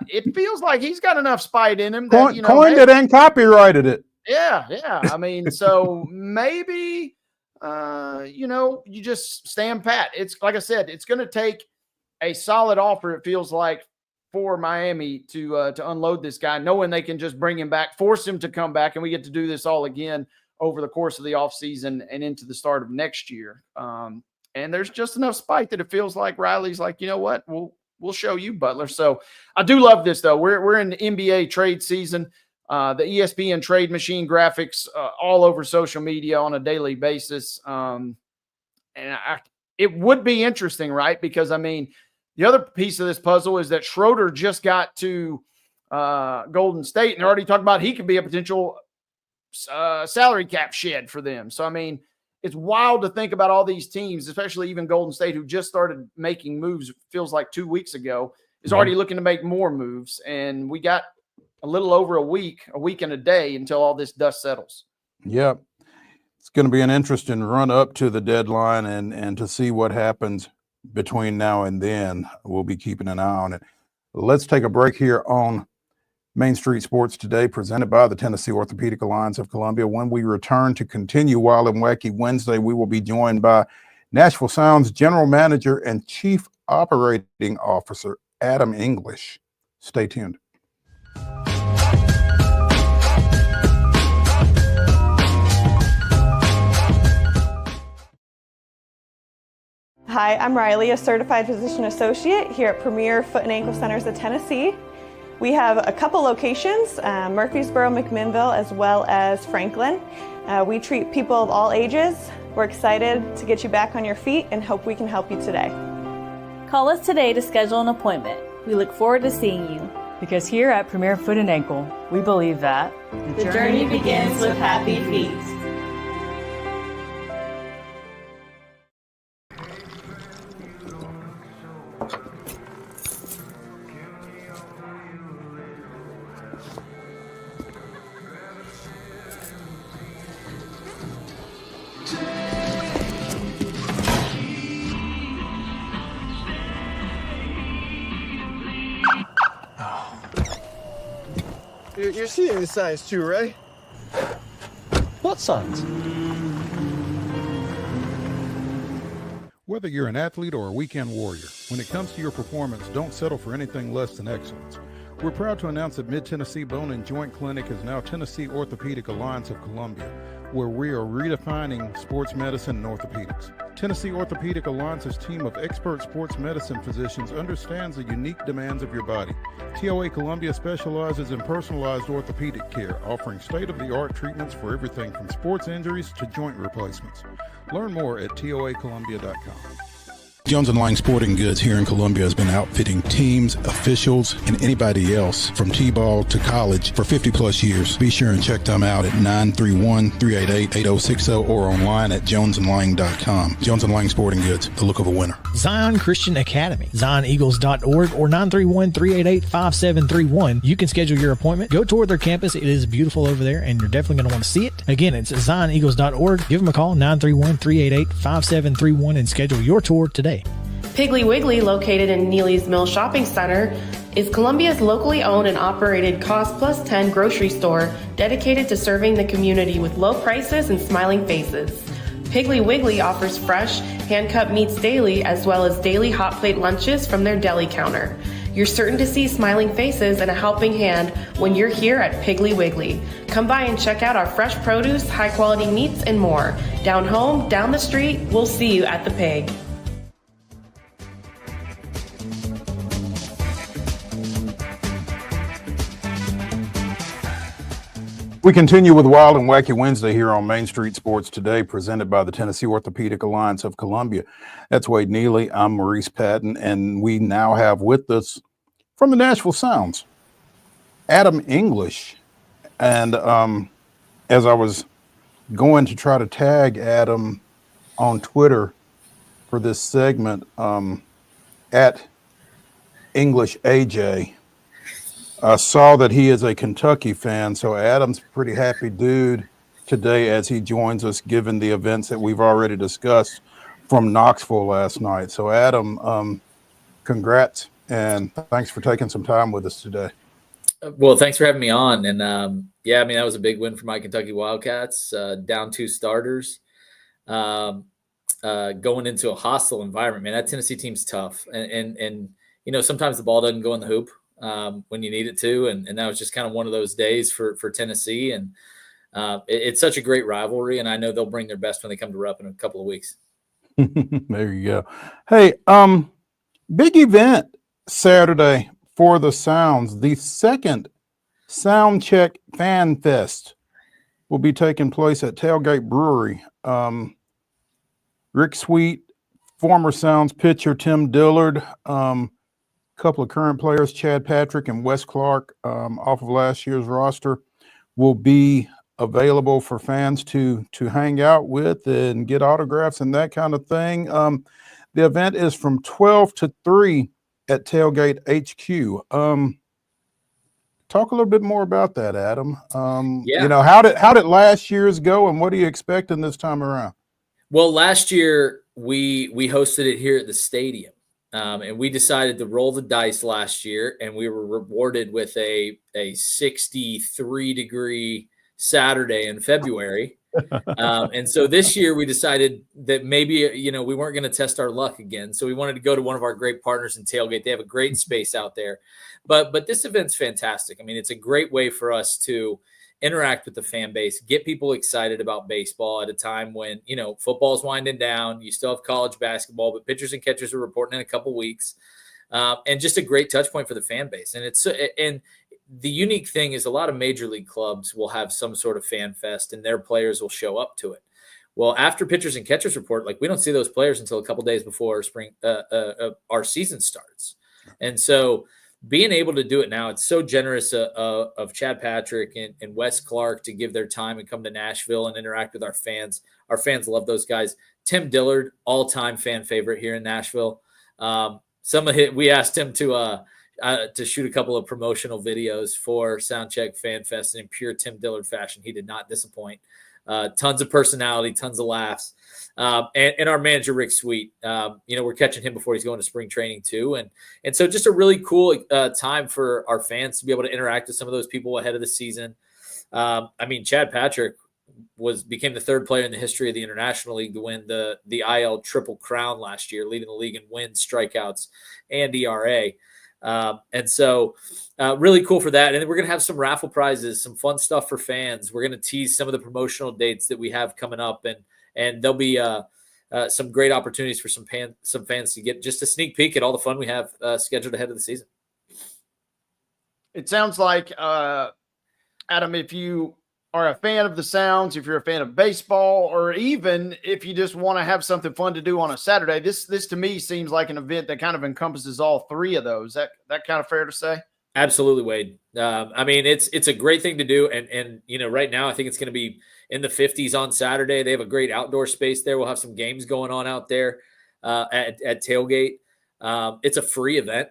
[SPEAKER 2] it feels like he's got enough spite in him that,
[SPEAKER 1] coined it and copyrighted it.
[SPEAKER 2] Yeah. I mean, so maybe, you just stand pat. It's like I said, it's going to take a solid offer, it feels like, for Miami to unload this guy, knowing they can just bring him back, force him to come back, and we get to do this all again over the course of the offseason and into the start of next year. And there's just enough spite that it feels like Riley's like, you know what, we'll show you, Butler. So I do love this, though. We're in the NBA trade season. The ESPN trade machine graphics all over social media on a daily basis. It would be interesting, right? Because, I mean, the other piece of this puzzle is that Schroeder just got to Golden State, and they're already talking about he could be a potential salary cap shed for them. So, I mean, it's wild to think about all these teams, especially even Golden State, who just started making moves, feels like 2 weeks ago, is already looking to make more moves. And we got a little over a week and a day until all this dust settles.
[SPEAKER 1] Yep. It's going to be an interesting run up to the deadline and to see what happens between now and then. We'll be keeping an eye on it. Let's take a break here on Main Street Sports Today, presented by the Tennessee Orthopedic Alliance of Columbia. When we return to continue Wild and Wacky Wednesday, we will be joined by Nashville Sound's General Manager and Chief Operating Officer, Adam English. Stay tuned.
[SPEAKER 14] Hi, I'm Riley, a certified physician associate here at Premier Foot and Ankle Centers of Tennessee. We have a couple locations, Murfreesboro, McMinnville, as well as Franklin. We treat people of all ages. We're excited to get you back on your feet and hope we can help you today.
[SPEAKER 12] Call us today to schedule an appointment. We look forward to seeing you.
[SPEAKER 11] Because here at Premier Foot and Ankle, we believe that
[SPEAKER 12] the journey begins with happy feet.
[SPEAKER 5] You're seeing the signs too, right?
[SPEAKER 6] What signs?
[SPEAKER 1] Whether you're an athlete or a weekend warrior, when it comes to your performance, don't settle for anything less than excellence. We're proud to announce that Mid-Tennessee Bone and Joint Clinic is now Tennessee Orthopedic Alliance of Columbia, where we are redefining sports medicine and orthopedics. Tennessee Orthopedic Alliance's team of expert sports medicine physicians understands the unique demands of your body. TOA Columbia specializes in personalized orthopedic care, offering state-of-the-art treatments for everything from sports injuries to joint replacements. Learn more at toacolumbia.com. Jones & Lang Sporting Goods here in Columbia has been outfitting teams, officials, and anybody else from T-ball to college for 50-plus years. Be sure and check them out at 931-388-8060 or online at jonesandlang.com. Jones & Lang Sporting Goods, the look of a winner.
[SPEAKER 4] Zion Christian Academy, zioneagles.org or 931-388-5731. You can schedule your appointment. Go tour their campus. It is beautiful over there, and you're definitely going to want to see it. Again, it's zioneagles.org. Give them a call, 931-388-5731, and schedule your tour today.
[SPEAKER 13] Piggly Wiggly, located in Neely's Mill Shopping Center, is Columbia's locally owned and operated cost plus 10 grocery store dedicated to serving the community with low prices and smiling faces. Piggly Wiggly offers fresh, hand-cut meats daily as well as daily hot plate lunches from their deli counter. You're certain to see smiling faces and a helping hand when you're here at Piggly Wiggly. Come by and check out our fresh produce, high-quality meats, and more. Down home, down the street, we'll see you at the Pig.
[SPEAKER 1] We continue with Wild and Wacky Wednesday here on Main Street Sports Today, presented by the Tennessee Orthopedic Alliance of Columbia. That's Wade Neely. I'm Maurice Patton, and we now have with us from the Nashville Sounds, Adam English. And as I was going to try to tag Adam on Twitter for this segment, at English AJ, I saw that he is a Kentucky fan, so Adam's a pretty happy dude today as he joins us, given the events that we've already discussed from Knoxville last night. So, Adam, congrats, and thanks for taking some time with us today.
[SPEAKER 15] Well, thanks for having me on. And, yeah, I mean, that was a big win for my Kentucky Wildcats, down 2 starters, going into a hostile environment. Man, that Tennessee team's tough. And you know, sometimes the ball doesn't go in the hoop when you need it to. And that was just kind of one of those days for Tennessee. And it's such a great rivalry. And I know they'll bring their best when they come to Rupp in a couple of weeks.
[SPEAKER 1] There you go. Hey, big event Saturday for the Sounds. The second Soundcheck Fan Fest will be taking place at Tailgate Brewery. Rick Sweet, former Sounds pitcher Tim Dillard, couple of current players, Chad Patrick and Wes Clark, off of last year's roster, will be available for fans to hang out with and get autographs and that kind of thing. The event is from 12 to 3 at Tailgate HQ. Talk a little bit more about that, Adam.
[SPEAKER 15] Yeah.
[SPEAKER 1] You know, how did last year's go, and what are you expecting this time around?
[SPEAKER 15] Well, last year we hosted it here at the stadium. And we decided to roll the dice last year, and we were rewarded with a 63-degree Saturday in February. And so this year we decided that maybe, you know, we weren't going to test our luck again. So we wanted to go to one of our great partners in Tailgate. They have a great space out there. But this event's fantastic. I mean, it's a great way for us to interact with the fan base, get people excited about baseball at a time when, you know, football's winding down. You still have college basketball, but pitchers and catchers are reporting in a couple weeks. And just a great touch point for the fan base. And the unique thing is a lot of major league clubs will have some sort of fan fest and their players will show up to it. Well, after pitchers and catchers report, like, we don't see those players until a couple days before our season starts. And so being able to do it now, it's so generous of Chad Patrick and Wes Clark to give their time and come to Nashville and interact with our fans. Our fans love those guys. Tim Dillard, all-time fan favorite here in Nashville. We asked him to shoot a couple of promotional videos for Soundcheck Fan Fest, and in pure Tim Dillard fashion, he did not disappoint. Tons of personality, tons of laughs. And our manager, Rick Sweet, you know, we're catching him before he's going to spring training too. And so just a really cool time for our fans to be able to interact with some of those people ahead of the season. I mean, Chad Patrick became the 3rd player in the history of the International League to win the IL Triple Crown last year, leading the league in wins, strikeouts, and ERA. And so really cool for that. And then we're going to have some raffle prizes, some fun stuff for fans. We're going to tease some of the promotional dates that we have coming up, and there'll be some great opportunities for some fans to get just a sneak peek at all the fun we have scheduled ahead of the season.
[SPEAKER 2] It sounds like, Adam, if you are a fan of the sounds, if you're a fan of baseball, or even if you just want to have something fun to do on a Saturday, this to me seems like an event that kind of encompasses all three of those. That kind of fair to say?
[SPEAKER 15] Absolutely, Wade. I mean, it's a great thing to do, and right now I think it's going to be in the 50s on Saturday. They have a great outdoor space there. We'll have some games going on out there at Tailgate. It's a free event.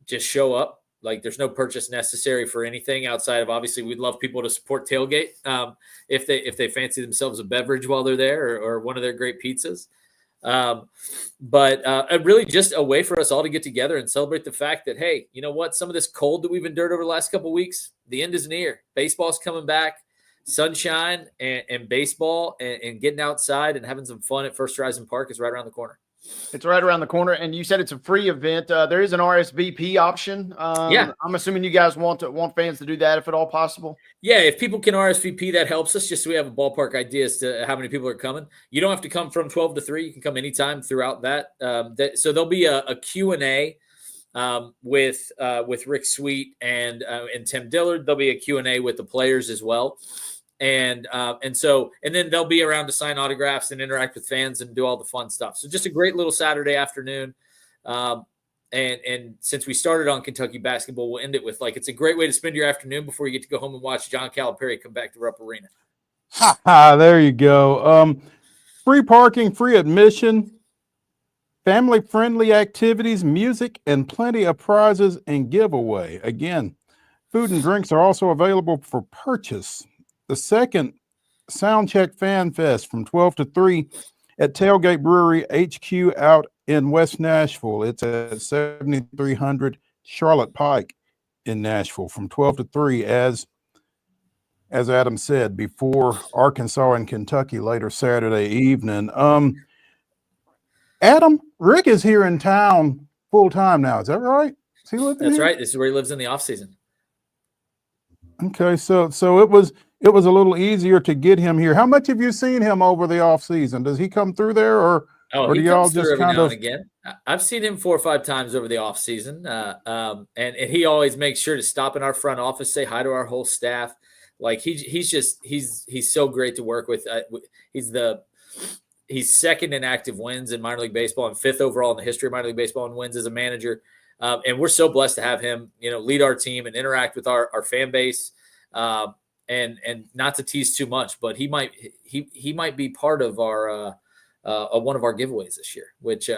[SPEAKER 15] Just show up. Like, there's no purchase necessary for anything outside of, obviously, we'd love people to support Tailgate if they fancy themselves a beverage while they're there, or one of their great pizzas. But really just a way for us all to get together and celebrate the fact that, hey, you know what? Some of this cold that we've endured over the last couple of weeks, the end is near. Baseball's coming back. Sunshine and baseball and getting outside and having some fun at First Horizon Park is right around the corner.
[SPEAKER 2] It's right around the corner, and you said it's a free event. There is an RSVP option.
[SPEAKER 15] Yeah,
[SPEAKER 2] I'm assuming you guys want fans to do that if at all possible.
[SPEAKER 15] Yeah, if people can RSVP, that helps us, just so we have a ballpark idea as to how many people are coming. You don't have to come from 12 to 3. You can come anytime throughout that. So there'll be a Q&A with Rick Sweet and Tim Dillard. There'll be a Q&A with the players as well. And then they'll be around to sign autographs and interact with fans and do all the fun stuff. So just a great little Saturday afternoon. And since we started on Kentucky basketball, we'll end it with, like, it's a great way to spend your afternoon before you get to go home and watch John Calipari come back to Rupp Arena.
[SPEAKER 1] There you go. Free parking, free admission, family-friendly activities, music, and plenty of prizes and giveaway. Again, food and drinks are also available for purchase. The second Soundcheck Fan Fest from 12 to 3 at Tailgate Brewery HQ out in West Nashville. It's at 7300 Charlotte Pike in Nashville from 12 to 3, as Adam said, before Arkansas and Kentucky later Saturday evening. Adam, Rick is here in town full time now. Is that right? Is he living
[SPEAKER 15] That's
[SPEAKER 1] here?
[SPEAKER 15] right. This is where he lives in the off season.
[SPEAKER 1] Okay, so it was a little easier to get him here. How much have you seen him over the off season? Does he come through there, or
[SPEAKER 15] he
[SPEAKER 1] do y'all
[SPEAKER 15] comes through
[SPEAKER 1] just
[SPEAKER 15] every
[SPEAKER 1] kind
[SPEAKER 15] now
[SPEAKER 1] of?
[SPEAKER 15] and again. I've seen him 4 or 5 times over the off season, and he always makes sure to stop in our front office, say hi to our whole staff. Like, he's so great to work with. He's second in active wins in minor league baseball and 5th overall in the history of minor league baseball and wins as a manager. And we're so blessed to have him, lead our team and interact with our fan base. And not to tease too much, but he might be part of our one of our giveaways this year, which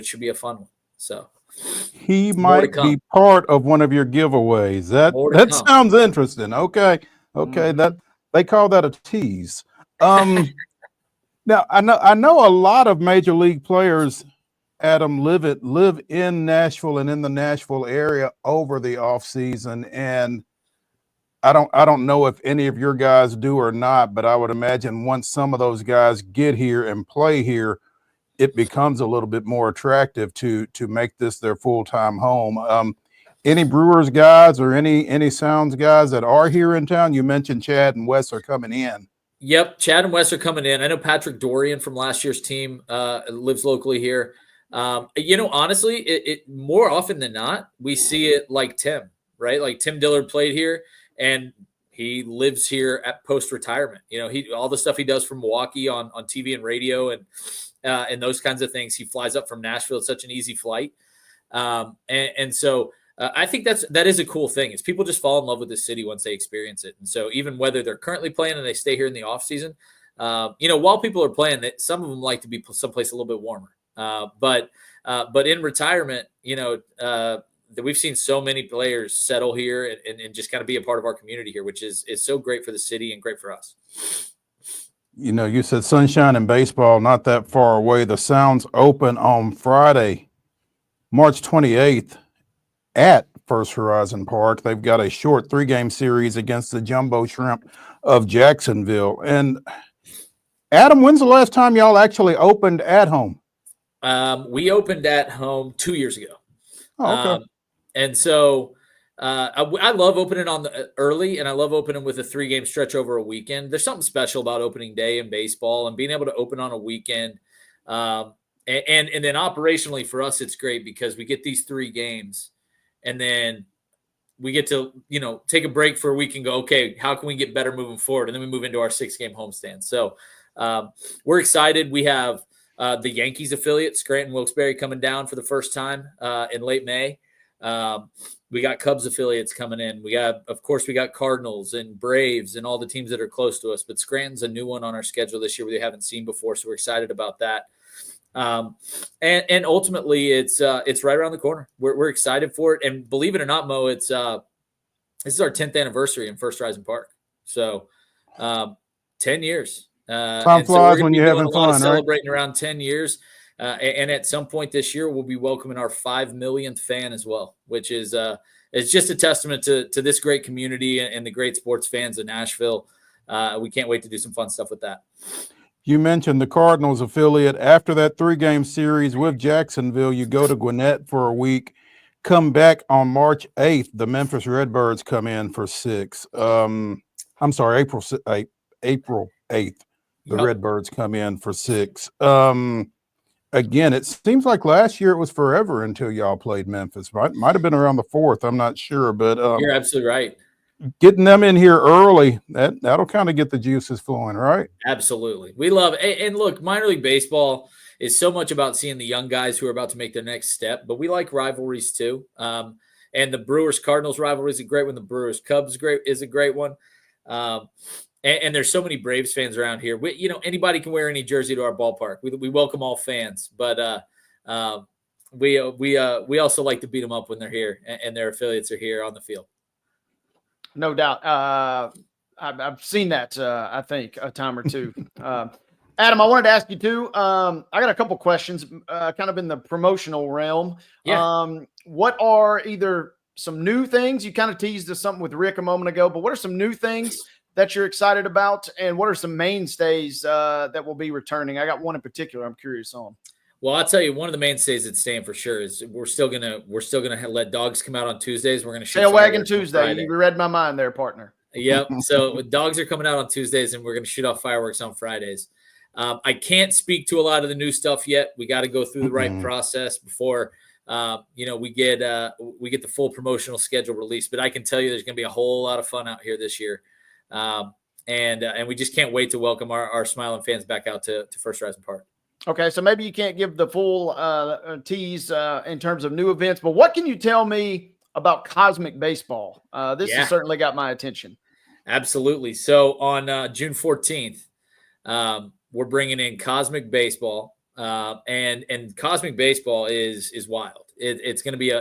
[SPEAKER 15] should be a fun one. So
[SPEAKER 1] He might be part of one of your giveaways. That sounds interesting. Okay. That they call that a tease. Now I know a lot of major league players, Adam, live in Nashville and in the Nashville area over the off season, and I don't know if any of your guys do or not, but I would imagine once some of those guys get here and play here, it becomes a little bit more attractive to make this their full-time home. Any Brewers guys or any Sounds guys that are here in town? You mentioned Chad and Wes are coming in.
[SPEAKER 15] Yep, Chad and Wes are coming in. I know Patrick Dorian from last year's team lives locally here. Honestly, it more often than not, we see it like Tim, right? Like Tim Dillard played here, and he lives here at post-retirement. All the stuff he does from Milwaukee on TV and radio and those kinds of things. He flies up from Nashville. It's such an easy flight. So I think that is a cool thing. Is people just fall in love with the city once they experience it. And so even whether they're currently playing and they stay here in the off season, while people are playing, that some of them like to be someplace a little bit warmer. But in retirement, that we've seen so many players settle here and just kind of be a part of our community here, which is so great for the city and great for us.
[SPEAKER 1] You said sunshine and baseball not that far away. The Sounds open on Friday, March 28th at First Horizon Park. They've got a short 3-game series against the Jumbo Shrimp of Jacksonville. And Adam, when's the last time y'all actually opened at home?
[SPEAKER 15] We opened at home 2 years ago.
[SPEAKER 1] Oh, okay.
[SPEAKER 15] And so I love opening on the early, and I love opening with a 3-game stretch over a weekend. There's something special about opening day in baseball and being able to open on a weekend. And then operationally for us, it's great because we get these 3 games, and then we get to, take a break for a week and go, okay, how can we get better moving forward? And then we move into our 6-game homestand. So we're excited. We have the Yankees affiliate, Scranton Wilkes-Barre, coming down for the first time in late May. We got Cubs affiliates coming in. We got Cardinals and Braves and all the teams that are close to us. But Scranton's a new one on our schedule this year we haven't seen before, so we're excited about that. And ultimately, it's right around the corner. We're excited for it, and believe it or not, Mo, this is our 10th anniversary in First Horizon Park. So 10 years.
[SPEAKER 1] Time flies when you're having fun, right?
[SPEAKER 15] Celebrating around 10 years. And at some point this year, we'll be welcoming our 5 millionth fan as well, which is it's just a testament to this great community and the great sports fans of Nashville. We can't wait to do some fun stuff with that.
[SPEAKER 1] You mentioned the Cardinals affiliate. After that 3-game series with Jacksonville, you go to Gwinnett for a week, come back on March 8th. The Memphis Redbirds come in for 6. I'm sorry, April 8th. The Redbirds come in for 6. Again, it seems like last year it was forever until y'all played Memphis. Might have been around the 4th. I'm not sure, but
[SPEAKER 15] you're absolutely right.
[SPEAKER 1] Getting them in here early, that'll kind of get the juices flowing, right?
[SPEAKER 15] Absolutely. We love it. And look, minor league baseball is so much about seeing the young guys who are about to make their next step, but we like rivalries too. And the Brewers-Cardinals rivalry is a great one. The Brewers-Cubs is a great one. And there's so many Braves fans around here. Anybody can wear any jersey to our ballpark. We welcome all fans, but we also like to beat them up when they're here and their affiliates are here on the field.
[SPEAKER 2] No doubt. I've seen that, I think, a time or two. Adam, I wanted to ask you too. I got a couple questions kind of in the promotional realm.
[SPEAKER 15] Yeah.
[SPEAKER 2] What are either some new things? You kind of teased us something with Rick a moment ago, but what are some new things that you're excited about? And what are some mainstays that will be returning? I got one in particular I'm curious on.
[SPEAKER 15] Well, I'll tell you, one of the mainstays that's staying for sure is we're still gonna let dogs come out on Tuesdays. We're gonna shoot
[SPEAKER 2] Tail wagging Tuesday. You read my mind there, partner.
[SPEAKER 15] Yep. So dogs are coming out on Tuesdays, and we're gonna shoot off fireworks on Fridays. I can't speak to a lot of the new stuff yet. We got to go through the right process before we get the full promotional schedule released. But I can tell you, there's gonna be a whole lot of fun out here this year, and we just can't wait to welcome our smiling fans back out to First Horizon Park.
[SPEAKER 2] Okay, so maybe you can't give the full tease in terms of new events, but what can you tell me about Cosmic Baseball? This has certainly got my attention.
[SPEAKER 15] Absolutely. So on June 14th, we're bringing in Cosmic Baseball, and Cosmic Baseball is wild. It's going to be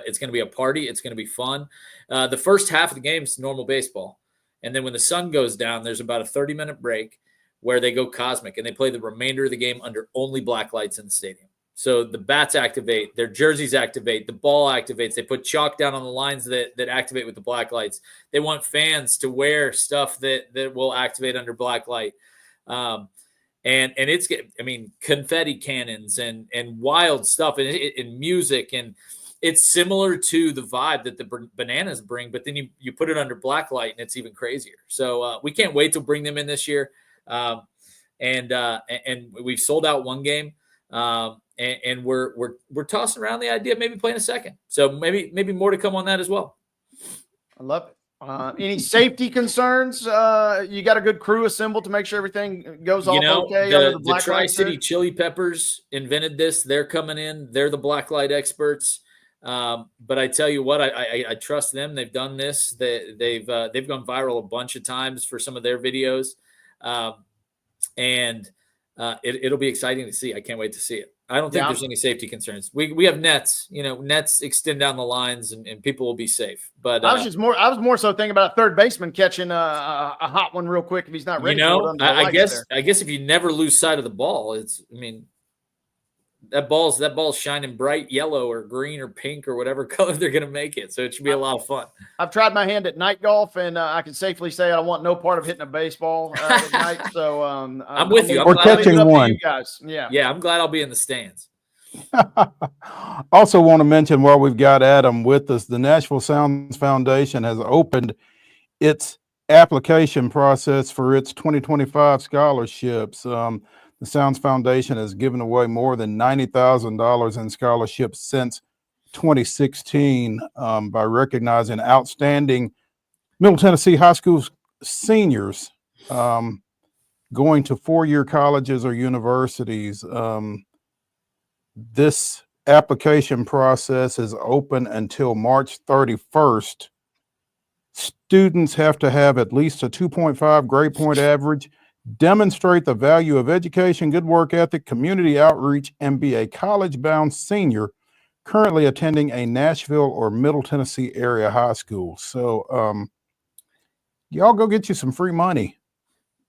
[SPEAKER 15] a party. It's going to be fun. The first half of the game is normal baseball, and then when the sun goes down, there's about a 30-minute break where they go cosmic, and they play the remainder of the game under only black lights in the stadium. So the bats activate, their jerseys activate, the ball activates. They put chalk down on the lines that activate with the black lights. They want fans to wear stuff that will activate under black light. And it's, confetti cannons and wild stuff and music. And it's similar to the vibe that the bananas bring, but then you put it under black light and it's even crazier. So we can't wait to bring them in this year. And we've sold out one game, and we're tossing around the idea of maybe playing a second. So maybe more to come on that as well.
[SPEAKER 2] I love it. Any safety concerns? You got a good crew assembled to make sure everything goes off okay?
[SPEAKER 15] The Tri-City Chili Peppers invented this. They're coming in. They're the black light experts. But I tell you what, I trust them. They've done this. They've gone viral a bunch of times for some of their videos. And it'll be exciting to see. I can't wait to see it. I don't think there's any safety concerns. We have nets, nets extend down the lines and people will be safe. But I was
[SPEAKER 2] more so thinking about a third baseman catching a hot one real quick if he's not ready.
[SPEAKER 15] I guess if you never lose sight of the ball, that ball's shining bright yellow or green or pink or whatever color they're going to make it. So it should be a lot of fun.
[SPEAKER 2] I've tried my hand at night golf, and I can safely say I want no part of hitting a baseball at night. So
[SPEAKER 15] I'm with you.
[SPEAKER 1] Or catching one.
[SPEAKER 2] You guys.
[SPEAKER 15] Yeah, I'm glad I'll be in the stands.
[SPEAKER 1] Also want to mention while we've got Adam with us, the Nashville Sounds Foundation has opened its application process for its 2025 scholarships. The Sounds Foundation has given away more than $90,000 in scholarships since 2016 by recognizing outstanding Middle Tennessee high school seniors going to four-year colleges or universities. This application process is open until March 31st. Students have to have at least a 2.5 grade point average, demonstrate the value of education, good work ethic, community outreach, and be a college-bound senior currently attending a Nashville or Middle Tennessee area high school. So y'all go get you some free money.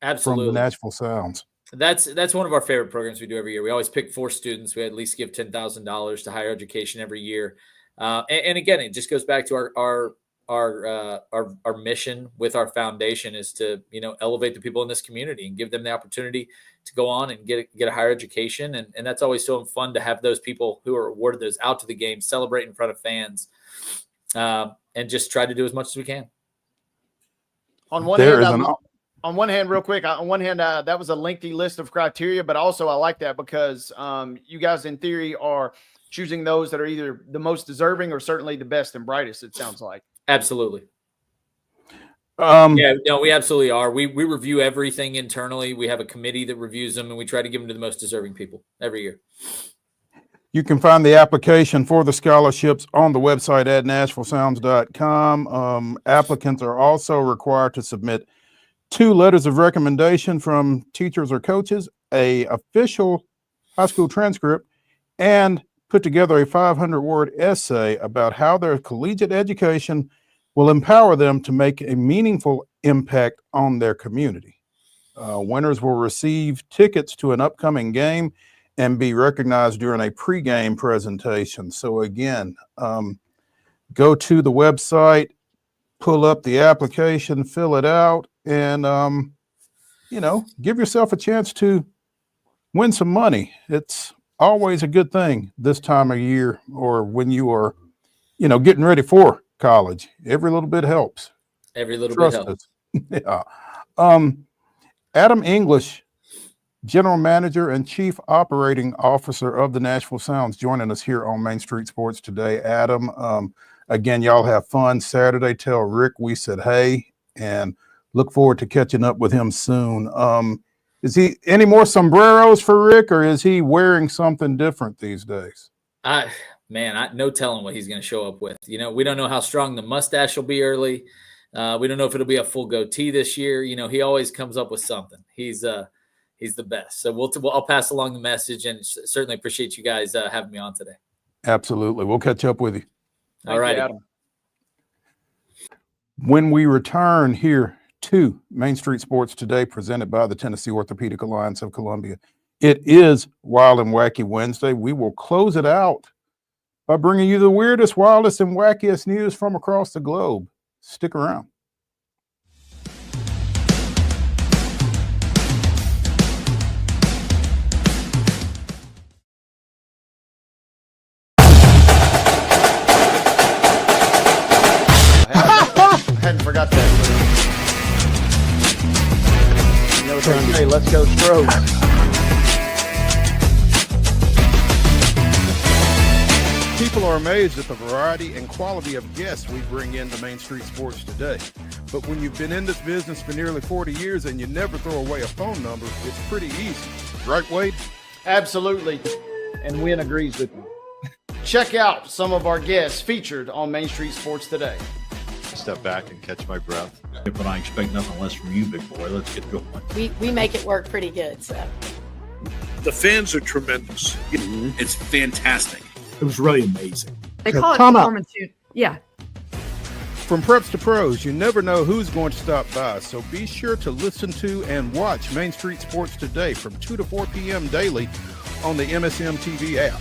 [SPEAKER 15] Absolutely.
[SPEAKER 1] From the Nashville Sounds.
[SPEAKER 15] That's one of our favorite programs we do every year. We always pick 4 students. We at least give $10,000 to higher education every year. And again, it just goes back to our mission with our foundation is to, elevate the people in this community and give them the opportunity to go on and get a higher education. And that's always so fun to have those people who are awarded those out to the game, celebrate in front of fans, and just try to do as much as we can.
[SPEAKER 2] On one hand, real quick, that was a lengthy list of criteria, but also I like that because you guys in theory are choosing those that are either the most deserving or certainly the best and brightest, it sounds like.
[SPEAKER 15] Absolutely. Yeah, no, we absolutely are. We review everything internally. We have a committee that reviews them, and we try to give them to the most deserving people every year.
[SPEAKER 1] You can find the application for the scholarships on the website at NASHVILLESounds.com. Applicants are also required to submit 2 letters of recommendation from teachers or coaches, a official high school transcript, and put together a 500-word essay about how their collegiate education will empower them to make a meaningful impact on their community. Winners will receive tickets to an upcoming game and be recognized during a pregame presentation. So again, go to the website, pull up the application, fill it out, and, give yourself a chance to win some money. It's always a good thing this time of year or when you are, getting ready for college. Every little bit helps.
[SPEAKER 15] Every little bit helps.
[SPEAKER 1] Yeah. Adam English, General Manager and Chief Operating Officer of the Nashville Sounds, joining us here on Main Street Sports today. Adam, again, y'all have fun Saturday. Tell Rick we said hey, and look forward to catching up with him soon. Is he any more sombreros for Rick, or is he wearing something different these days?
[SPEAKER 15] No telling what he's going to show up with. We don't know how strong the mustache will be early. We don't know if it'll be a full goatee this year. He always comes up with something. He's the best. So I'll pass along the message, and certainly appreciate you guys having me on today.
[SPEAKER 1] Absolutely. We'll catch up with you.
[SPEAKER 15] All right.
[SPEAKER 2] Adam.
[SPEAKER 1] When we return here to Main Street Sports today, presented by the Tennessee Orthopedic Alliance of Columbia, it is Wild and Wacky Wednesday. We will close it out by bringing you the weirdest, wildest, and wackiest news from across the globe. Stick around.
[SPEAKER 2] Hadn't forgot that. Hey, let's go Stros.
[SPEAKER 1] People are amazed at the variety and quality of guests we bring into Main Street Sports today. But when you've been in this business for nearly 40 years and you never throw away a phone number, it's pretty easy. Right, Wade?
[SPEAKER 2] Absolutely. And Wynn agrees with me. Check out some of our guests featured on Main Street Sports today.
[SPEAKER 16] Step back and catch my breath. But I expect nothing less from you, big boy. Let's get going.
[SPEAKER 17] We make it work pretty good. So
[SPEAKER 18] the fans are tremendous. It's fantastic.
[SPEAKER 19] It was really amazing.
[SPEAKER 20] They call it performance. Yeah.
[SPEAKER 1] From preps to pros, you never know who's going to stop by. So be sure to listen to and watch Main Street Sports today from 2 to 4 p.m. daily on the MSM TV app.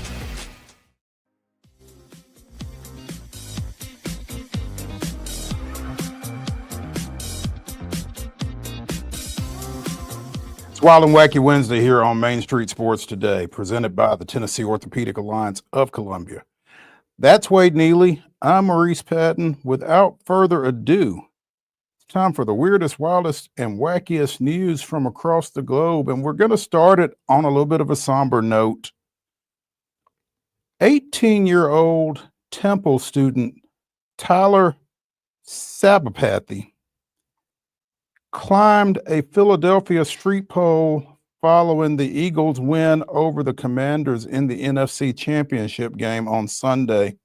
[SPEAKER 1] It's Wild and Wacky Wednesday here on Main Street Sports today, presented by the Tennessee Orthopedic Alliance of Columbia. That's Wade Neely. I'm Maurice Patton. Without further ado, it's time for the weirdest, wildest, and wackiest news from across the globe. And we're going to start it on a little bit of a somber note. 18-year-old Temple student Tyler Sabapathy climbed a Philadelphia street pole following the Eagles' win over the Commanders in the NFC Championship game on Sunday.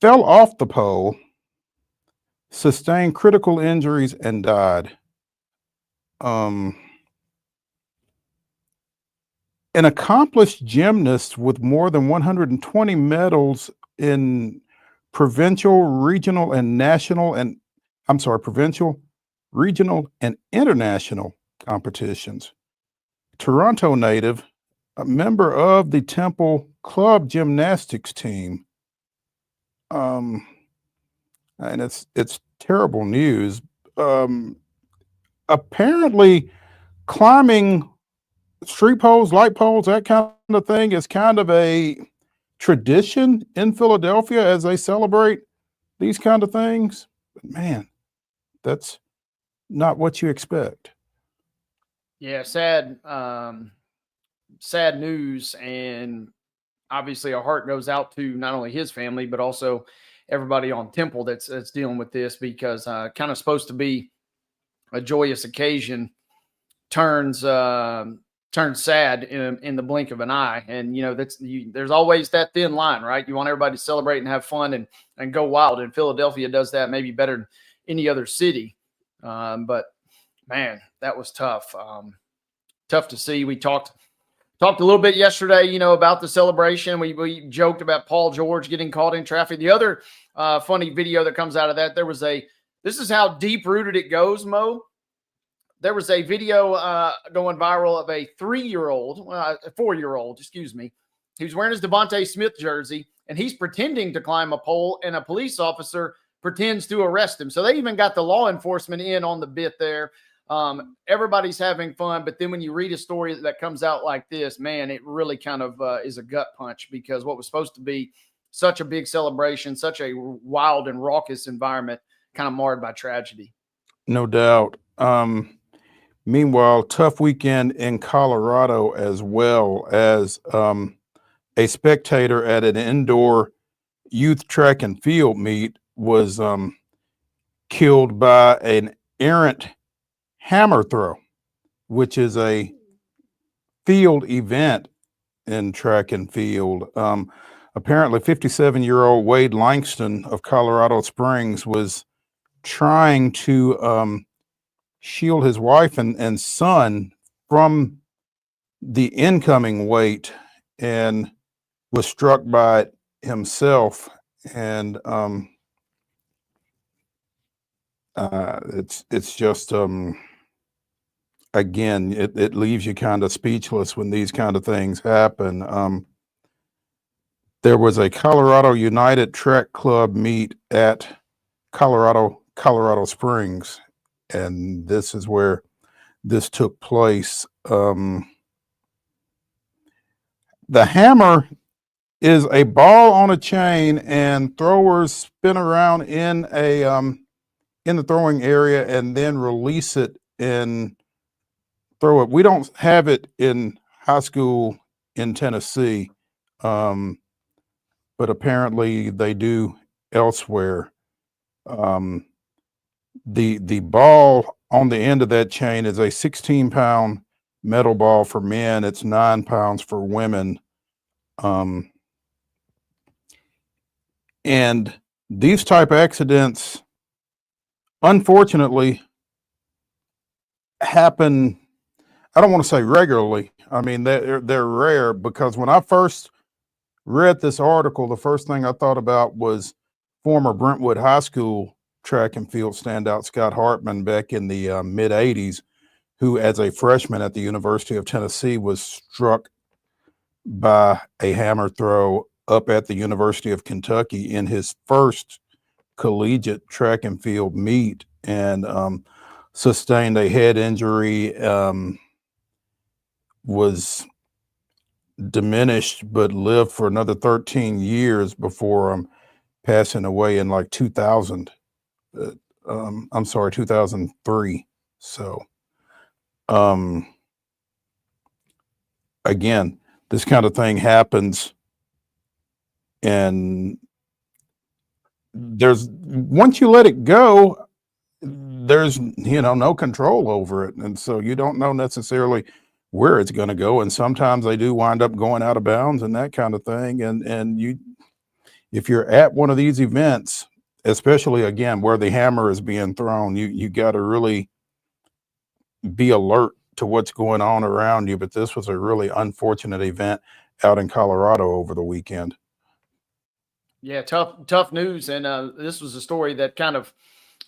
[SPEAKER 1] Fell off the pole, sustained critical injuries, and died. An accomplished gymnast with more than 120 medals in provincial, regional, and international competitions. Toronto native, a member of the Temple Club gymnastics team. And it's terrible news. Apparently, climbing street poles, light poles, that kind of thing is kind of a tradition in Philadelphia as they celebrate these kind of things. But man, that's not what you expect.
[SPEAKER 2] Yeah, sad, sad news, and obviously our heart goes out to not only his family but also everybody on Temple that's dealing with this, because kind of supposed to be a joyous occasion turns sad in the blink of an eye. And there's always that thin line, right? You want everybody to celebrate and have fun and go wild, and Philadelphia does that maybe better than any other city. But man, that was tough. Tough to see. We talked a little bit yesterday, about the celebration. We joked about Paul George getting caught in traffic. The other funny video that comes out of that, this is how deep rooted it goes, Mo. There was a video going viral of a 4-year-old, excuse me. He was wearing his Devontae Smith jersey, and he's pretending to climb a pole, and a police officer pretends to arrest him. So they even got the law enforcement in on the bit there. Everybody's having fun, but then when you read a story that comes out like this, man, it really kind of is a gut punch, because what was supposed to be such a big celebration, such a wild and raucous environment, kind of marred by tragedy.
[SPEAKER 1] No doubt. Meanwhile, tough weekend in Colorado, as well as a spectator at an indoor youth track and field meet was killed by an errant hammer throw, which is a field event in track and field. Apparently 57-year-old Wade Langston of Colorado Springs was trying to shield his wife and son from the incoming weight, and was struck by it himself. And it's just again, it leaves you kind of speechless when these kind of things happen. There was a Colorado United Track Club meet at Colorado Springs, and this is where this took place. The hammer is a ball on a chain, and throwers spin around in the throwing area and then release it and throw it. We don't have it in high school in Tennessee, but apparently they do elsewhere. The ball on the end of that chain is a 16-pound metal ball for men. It's 9 pounds for women. And these type accidents, unfortunately, happen. I don't want to say regularly. I mean, they're rare, because when I first read this article, the first thing I thought about was former Brentwood High School track and field standout Scott Hartman back in the mid 80s, who as a freshman at the University of Tennessee was struck by a hammer throw up at the University of Kentucky in his first collegiate track and field meet, and sustained a head injury, was diminished, but lived for another 13 years before passing away in like 2000. 2003. So, again, this kind of thing happens And there's once you let it go, there's no control over it, and so you don't know necessarily where it's going to go. And sometimes they do wind up going out of bounds and that kind of thing. And you, if you're at one of these events, especially again where the hammer is being thrown, you got to really be alert to what's going on around you. But this was a really unfortunate event out in Colorado over the weekend.
[SPEAKER 2] Yeah, tough news. And this was a story that kind of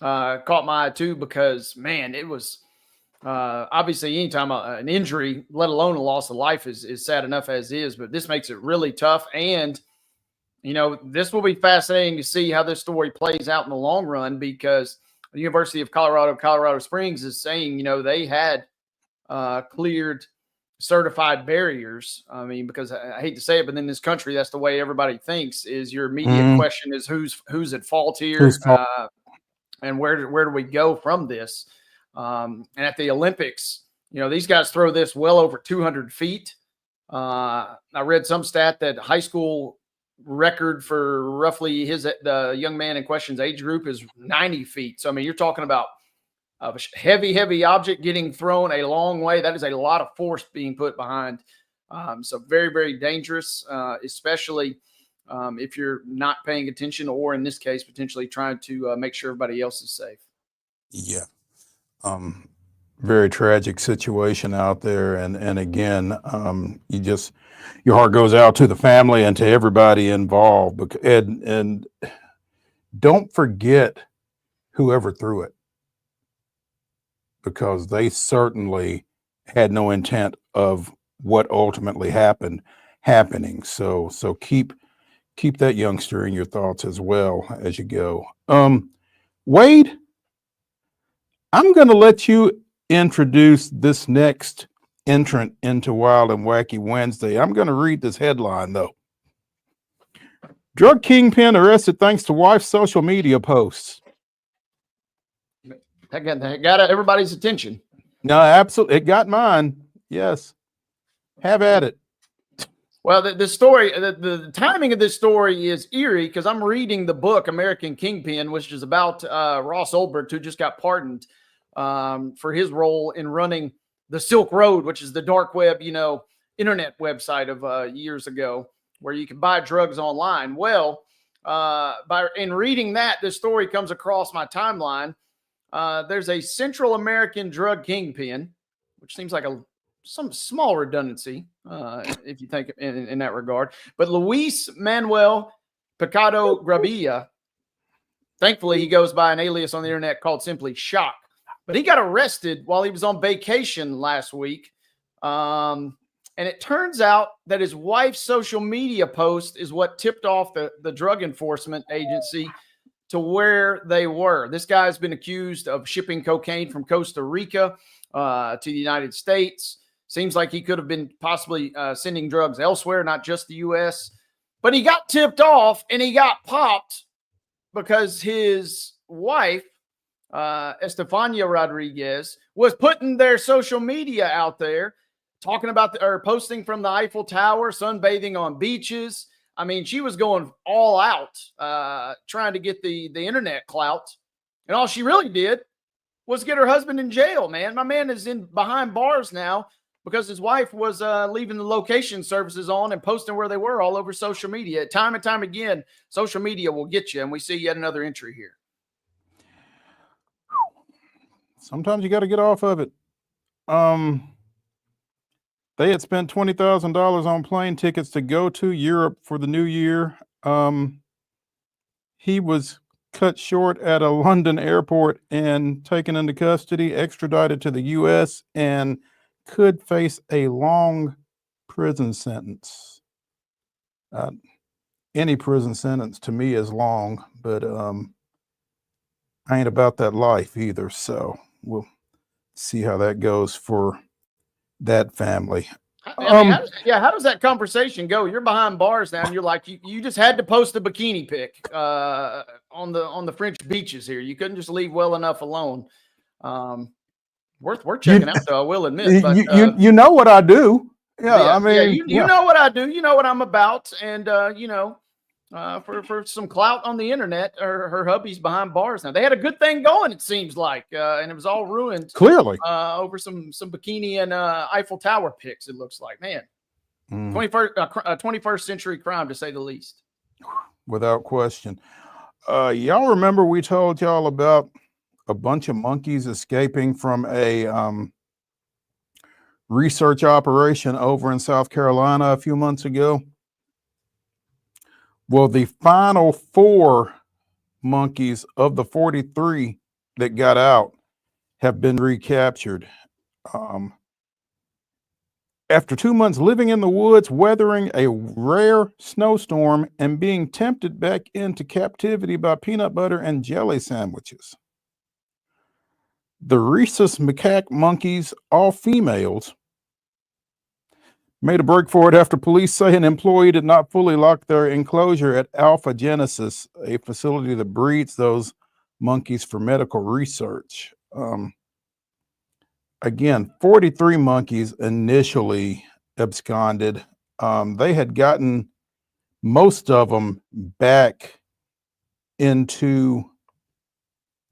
[SPEAKER 2] caught my eye too, because man, it was obviously anytime an injury, let alone a loss of life, is sad enough as is, but this makes it really tough. And this will be fascinating to see how this story plays out in the long run, because the University of Colorado Springs is saying, they had cleared certified barriers. I mean, because I hate to say it, but in this country, that's the way everybody thinks. Is your immediate question is who's at fault here, and where do we go from this? And at the Olympics, these guys throw this well over 200 feet. I read some stat that high school record for roughly the young man in question's age group is 90 feet. So, I mean, you're talking about a heavy object getting thrown a long way. That is a lot of force being put behind. So very, very dangerous, especially if you're not paying attention, or in this case, potentially trying to make sure everybody else is safe.
[SPEAKER 1] Yeah. Very tragic situation out there. And again, your heart goes out to the family and to everybody involved. And don't forget whoever threw it, because they certainly had no intent of what ultimately happening. So keep that youngster in your thoughts as well as you go. Wade, I'm going to let you introduce this next entrant into Wild and Wacky Wednesday. I'm going to read this headline, though. Drug kingpin arrested thanks to wife's social media posts.
[SPEAKER 2] That got everybody's attention.
[SPEAKER 1] No, absolutely. It got mine. Yes. Have at it.
[SPEAKER 2] Well, the story, the timing of this story is eerie, because I'm reading the book American Kingpin, which is about Ross Ulbricht, who just got pardoned for his role in running the Silk Road, which is the dark web, internet website of years ago, where you can buy drugs online. Well, in reading that, this story comes across my timeline. There's a Central American drug kingpin, which seems like some small redundancy, if you think in that regard. But Luis Manuel Picado Grabilla, thankfully he goes by an alias on the internet called simply Shock. But he got arrested while he was on vacation last week. And it turns out that his wife's social media post is what tipped off the drug enforcement agency to where they were. This guy's been accused of shipping cocaine from Costa Rica to the United States. Seems like he could have been possibly sending drugs elsewhere, not just the U.S. But he got tipped off and he got popped because his wife, Estefania Rodriguez, was putting their social media out there, talking about or posting from the Eiffel Tower, sunbathing on beaches. I mean, she was going all out, trying to get the internet clout. And all she really did was get her husband in jail, man. My man is behind bars now because his wife was leaving the location services on and posting where they were all over social media. Time and time again, social media will get you. And we see yet another entry here.
[SPEAKER 1] Sometimes you got to get off of it. They had spent $20,000 on plane tickets to go to Europe for the new year. He was cut short at a London airport and taken into custody, extradited to the U.S., and could face a long prison sentence. Any prison sentence to me is long, but I ain't about that life either. So we'll see how that goes for that family.
[SPEAKER 2] I mean, how does that conversation go? You're behind bars now, and you're like, you just had to post a bikini pic on the French beaches here. You couldn't just leave well enough alone. Worth checking out, though, I will admit. But,
[SPEAKER 1] you know what I do. Yeah,
[SPEAKER 2] yeah,
[SPEAKER 1] I mean,
[SPEAKER 2] you know what I do. You know what I'm about, and for some clout on the internet. Her hubby's behind bars now. They had a good thing going, it seems like, and it was all ruined
[SPEAKER 1] Clearly.
[SPEAKER 2] over some bikini and Eiffel Tower pics. It looks like, man, 21st century crime, to say the least.
[SPEAKER 1] Without question. Y'all remember we told y'all about a bunch of monkeys escaping from a research operation over in South Carolina a few months ago? Well, the final 4 monkeys of the 43 that got out have been recaptured. After 2 months living in the woods, weathering a rare snowstorm, and being tempted back into captivity by peanut butter and jelly sandwiches. The rhesus macaque monkeys, all females, made a break for it after police say an employee did not fully lock their enclosure at Alpha Genesis, a facility that breeds those monkeys for medical research. Again, 43 monkeys initially absconded. They had gotten most of them back into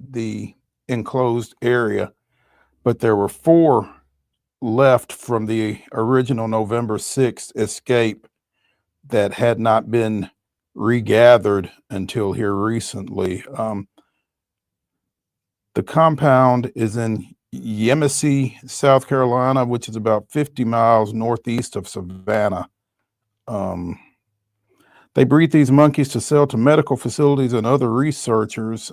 [SPEAKER 1] the enclosed area, but there were 4 left from the original November 6th escape that had not been regathered until here recently. The compound is in Yemassee, South Carolina, which is about 50 miles northeast of Savannah. They breed these monkeys to sell to medical facilities and other researchers.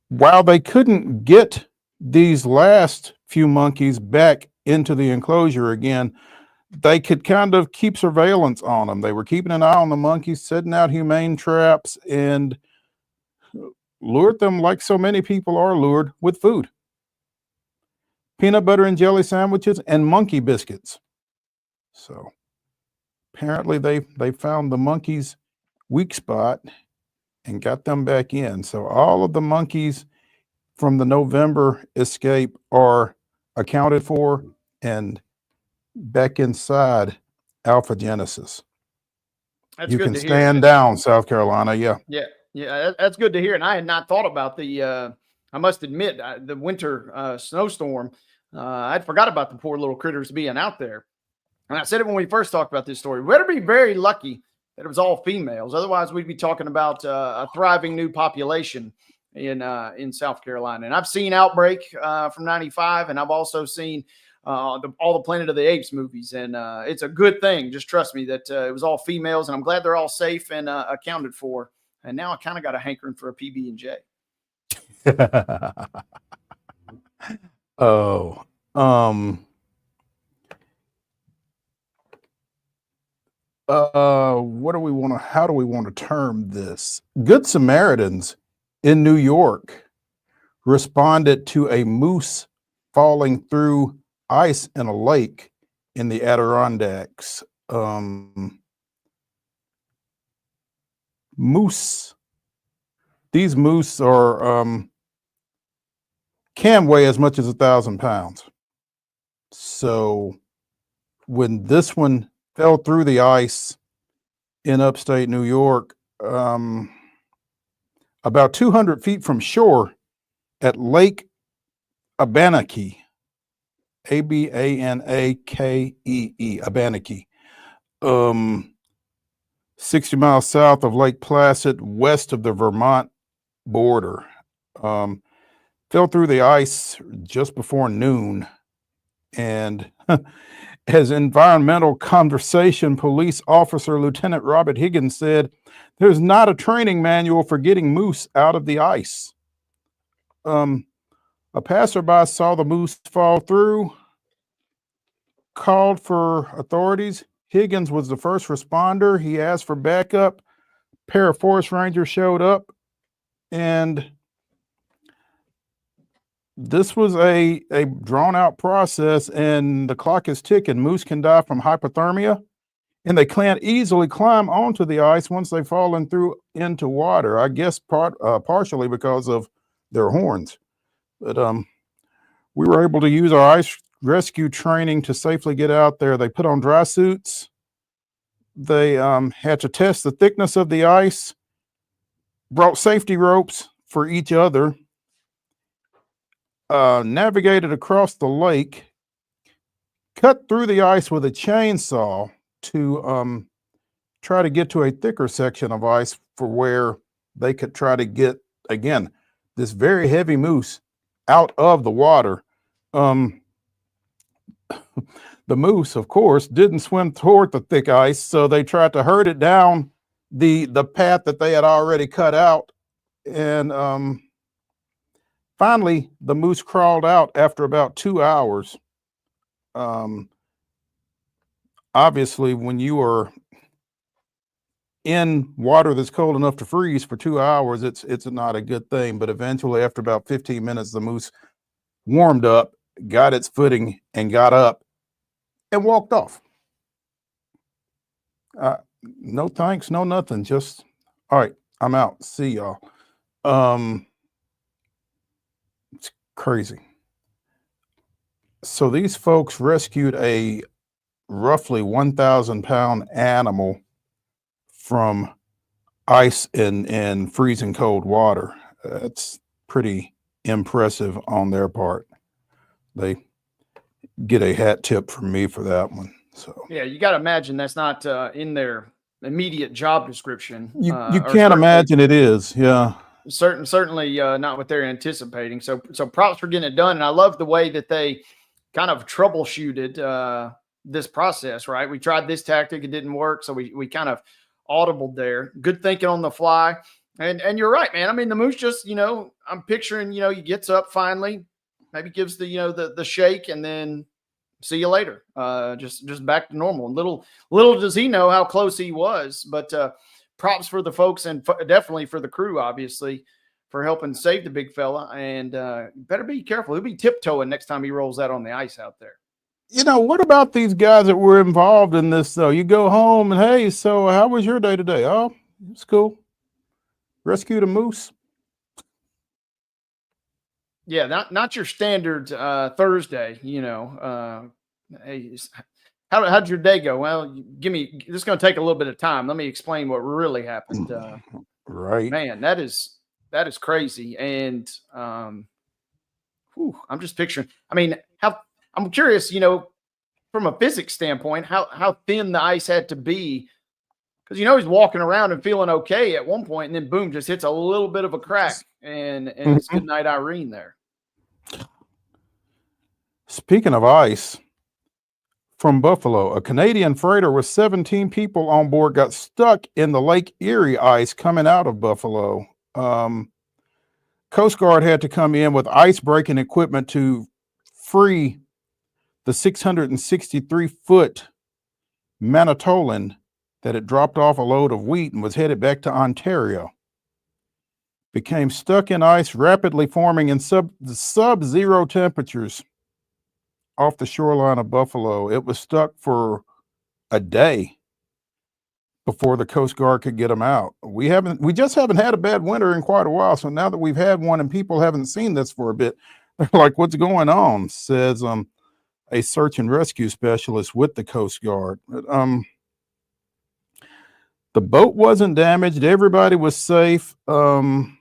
[SPEAKER 1] While they couldn't get these last few monkeys back into the enclosure again, they could kind of keep surveillance on them. They were keeping an eye on the monkeys, setting out humane traps, and lured them like so many people are lured with food. Peanut butter and jelly sandwiches and monkey biscuits. So apparently they found the monkeys' weak spot and got them back in. So all of the monkeys from the November escape are accounted for and back inside Alpha Genesis.
[SPEAKER 2] That's
[SPEAKER 1] you
[SPEAKER 2] good
[SPEAKER 1] can
[SPEAKER 2] to hear.
[SPEAKER 1] stand down, South Carolina. Yeah.
[SPEAKER 2] Yeah, that's good to hear. And I had not thought about the, I must admit, the winter snowstorm. I'd forgot about the poor little critters being out there. And I said it when we first talked about this story. We better be very lucky that it was all females. Otherwise, we'd be talking about a thriving new population in South Carolina. And I've seen Outbreak from '95, and I've also seen all the Planet of the Apes movies. And it's a good thing. Just trust me that it was all females, and I'm glad they're all safe and accounted for. And now I kind of got a hankering for a PB&J.
[SPEAKER 1] Oh, what do we want to, how do we want to term this? Good Samaritans in New York responded to a moose falling through ice in a lake in the Adirondacks. Moose. These moose are can weigh as much as 1,000 pounds. So when this one fell through the ice in upstate New York, about 200 feet from shore at Lake Abanakee, Abanakee, Abanakee, 60 miles south of Lake Placid, west of the Vermont border. Fell through the ice just before noon. And as environmental conservation police officer Lieutenant Robert Higgins said, there's not a training manual for getting moose out of the ice. A passerby saw the moose fall through, called for authorities. Higgins was the first responder. He asked for backup. A pair of forest rangers showed up, and this was a drawn-out process, and the clock is ticking. Moose can die from hypothermia, and they can't easily climb onto the ice once they've fallen through into water. I guess partially because of their horns. But we were able to use our ice rescue training to safely get out there. They put on dry suits. They had to test the thickness of the ice, brought safety ropes for each other, navigated across the lake, cut through the ice with a chainsaw to try to get to a thicker section of ice for where they could try to get, again, this very heavy moose out of the water. The moose, of course, didn't swim toward the thick ice, so they tried to herd it down the path that they had already cut out. And finally, the moose crawled out after about 2 hours. Obviously, when you are in water that's cold enough to freeze for 2 hours, it's not a good thing. But eventually, after about 15 minutes, the moose warmed up, got its footing, and got up and walked off. No thanks, no nothing. Just, all right, I'm out. See y'all. It's crazy. So these folks rescued a roughly 1,000-pound animal from ice and freezing cold water. That's pretty impressive on their part. They get a hat tip from me for that one. So
[SPEAKER 2] yeah, you got to imagine that's not in their immediate job description.
[SPEAKER 1] you can't imagine it is. Yeah,
[SPEAKER 2] certainly not what they're anticipating. So props for getting it done, and I love the way that they kind of troubleshooted this process. Right, we tried this tactic, it didn't work, so we kind of audibled there. Good thinking on the fly, and you're right, man. I mean, the moose just, I'm picturing, he gets up finally, maybe gives the the shake, and then see you later. Just back to normal. And little does he know how close he was. But props for the folks and definitely for the crew, obviously, for helping save the big fella. And better be careful. He'll be tiptoeing next time he rolls out on the ice out there.
[SPEAKER 1] What about these guys that were involved in this, though? You go home and, hey, so how was your day today? Oh, it's cool. Rescued a moose.
[SPEAKER 2] Yeah, not your standard Thursday, hey, how'd your day go? Well, this is going to take a little bit of time. Let me explain what really happened.
[SPEAKER 1] Right.
[SPEAKER 2] Man, that is crazy. And I'm just picturing, I mean, I'm curious, from a physics standpoint, how thin the ice had to be. Because, he's walking around and feeling okay at one point, and then boom, just hits a little bit of a crack, and it's good night, Irene there.
[SPEAKER 1] Speaking of ice, from Buffalo, a Canadian freighter with 17 people on board got stuck in the Lake Erie ice coming out of Buffalo. Coast Guard had to come in with ice breaking equipment to free the 663-foot Manitoulin that had dropped off a load of wheat and was headed back to Ontario. Became stuck in ice, rapidly forming in sub-zero temperatures off the shoreline of Buffalo. It was stuck for a day before the Coast Guard could get them out. We just haven't had a bad winter in quite a while. So now that we've had one and people haven't seen this for a bit, they're like, what's going on? Says a search and rescue specialist with the Coast Guard. But, the boat wasn't damaged. Everybody was safe. And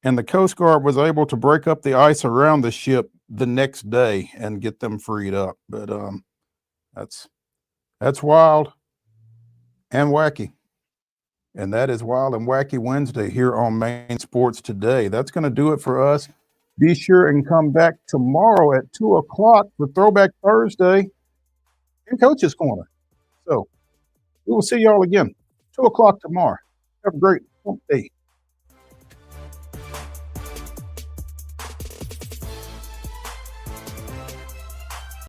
[SPEAKER 1] the Coast Guard was able to break up the ice around the ship the next day and get them freed up. But that's wild and wacky. And that is Wild and Wacky Wednesday here on Main Sports Today. That's going to do it for us. Be sure and come back tomorrow at 2 o'clock for Throwback Thursday in Coach's Corner. So we will see y'all again 2 o'clock tomorrow. Have a great day.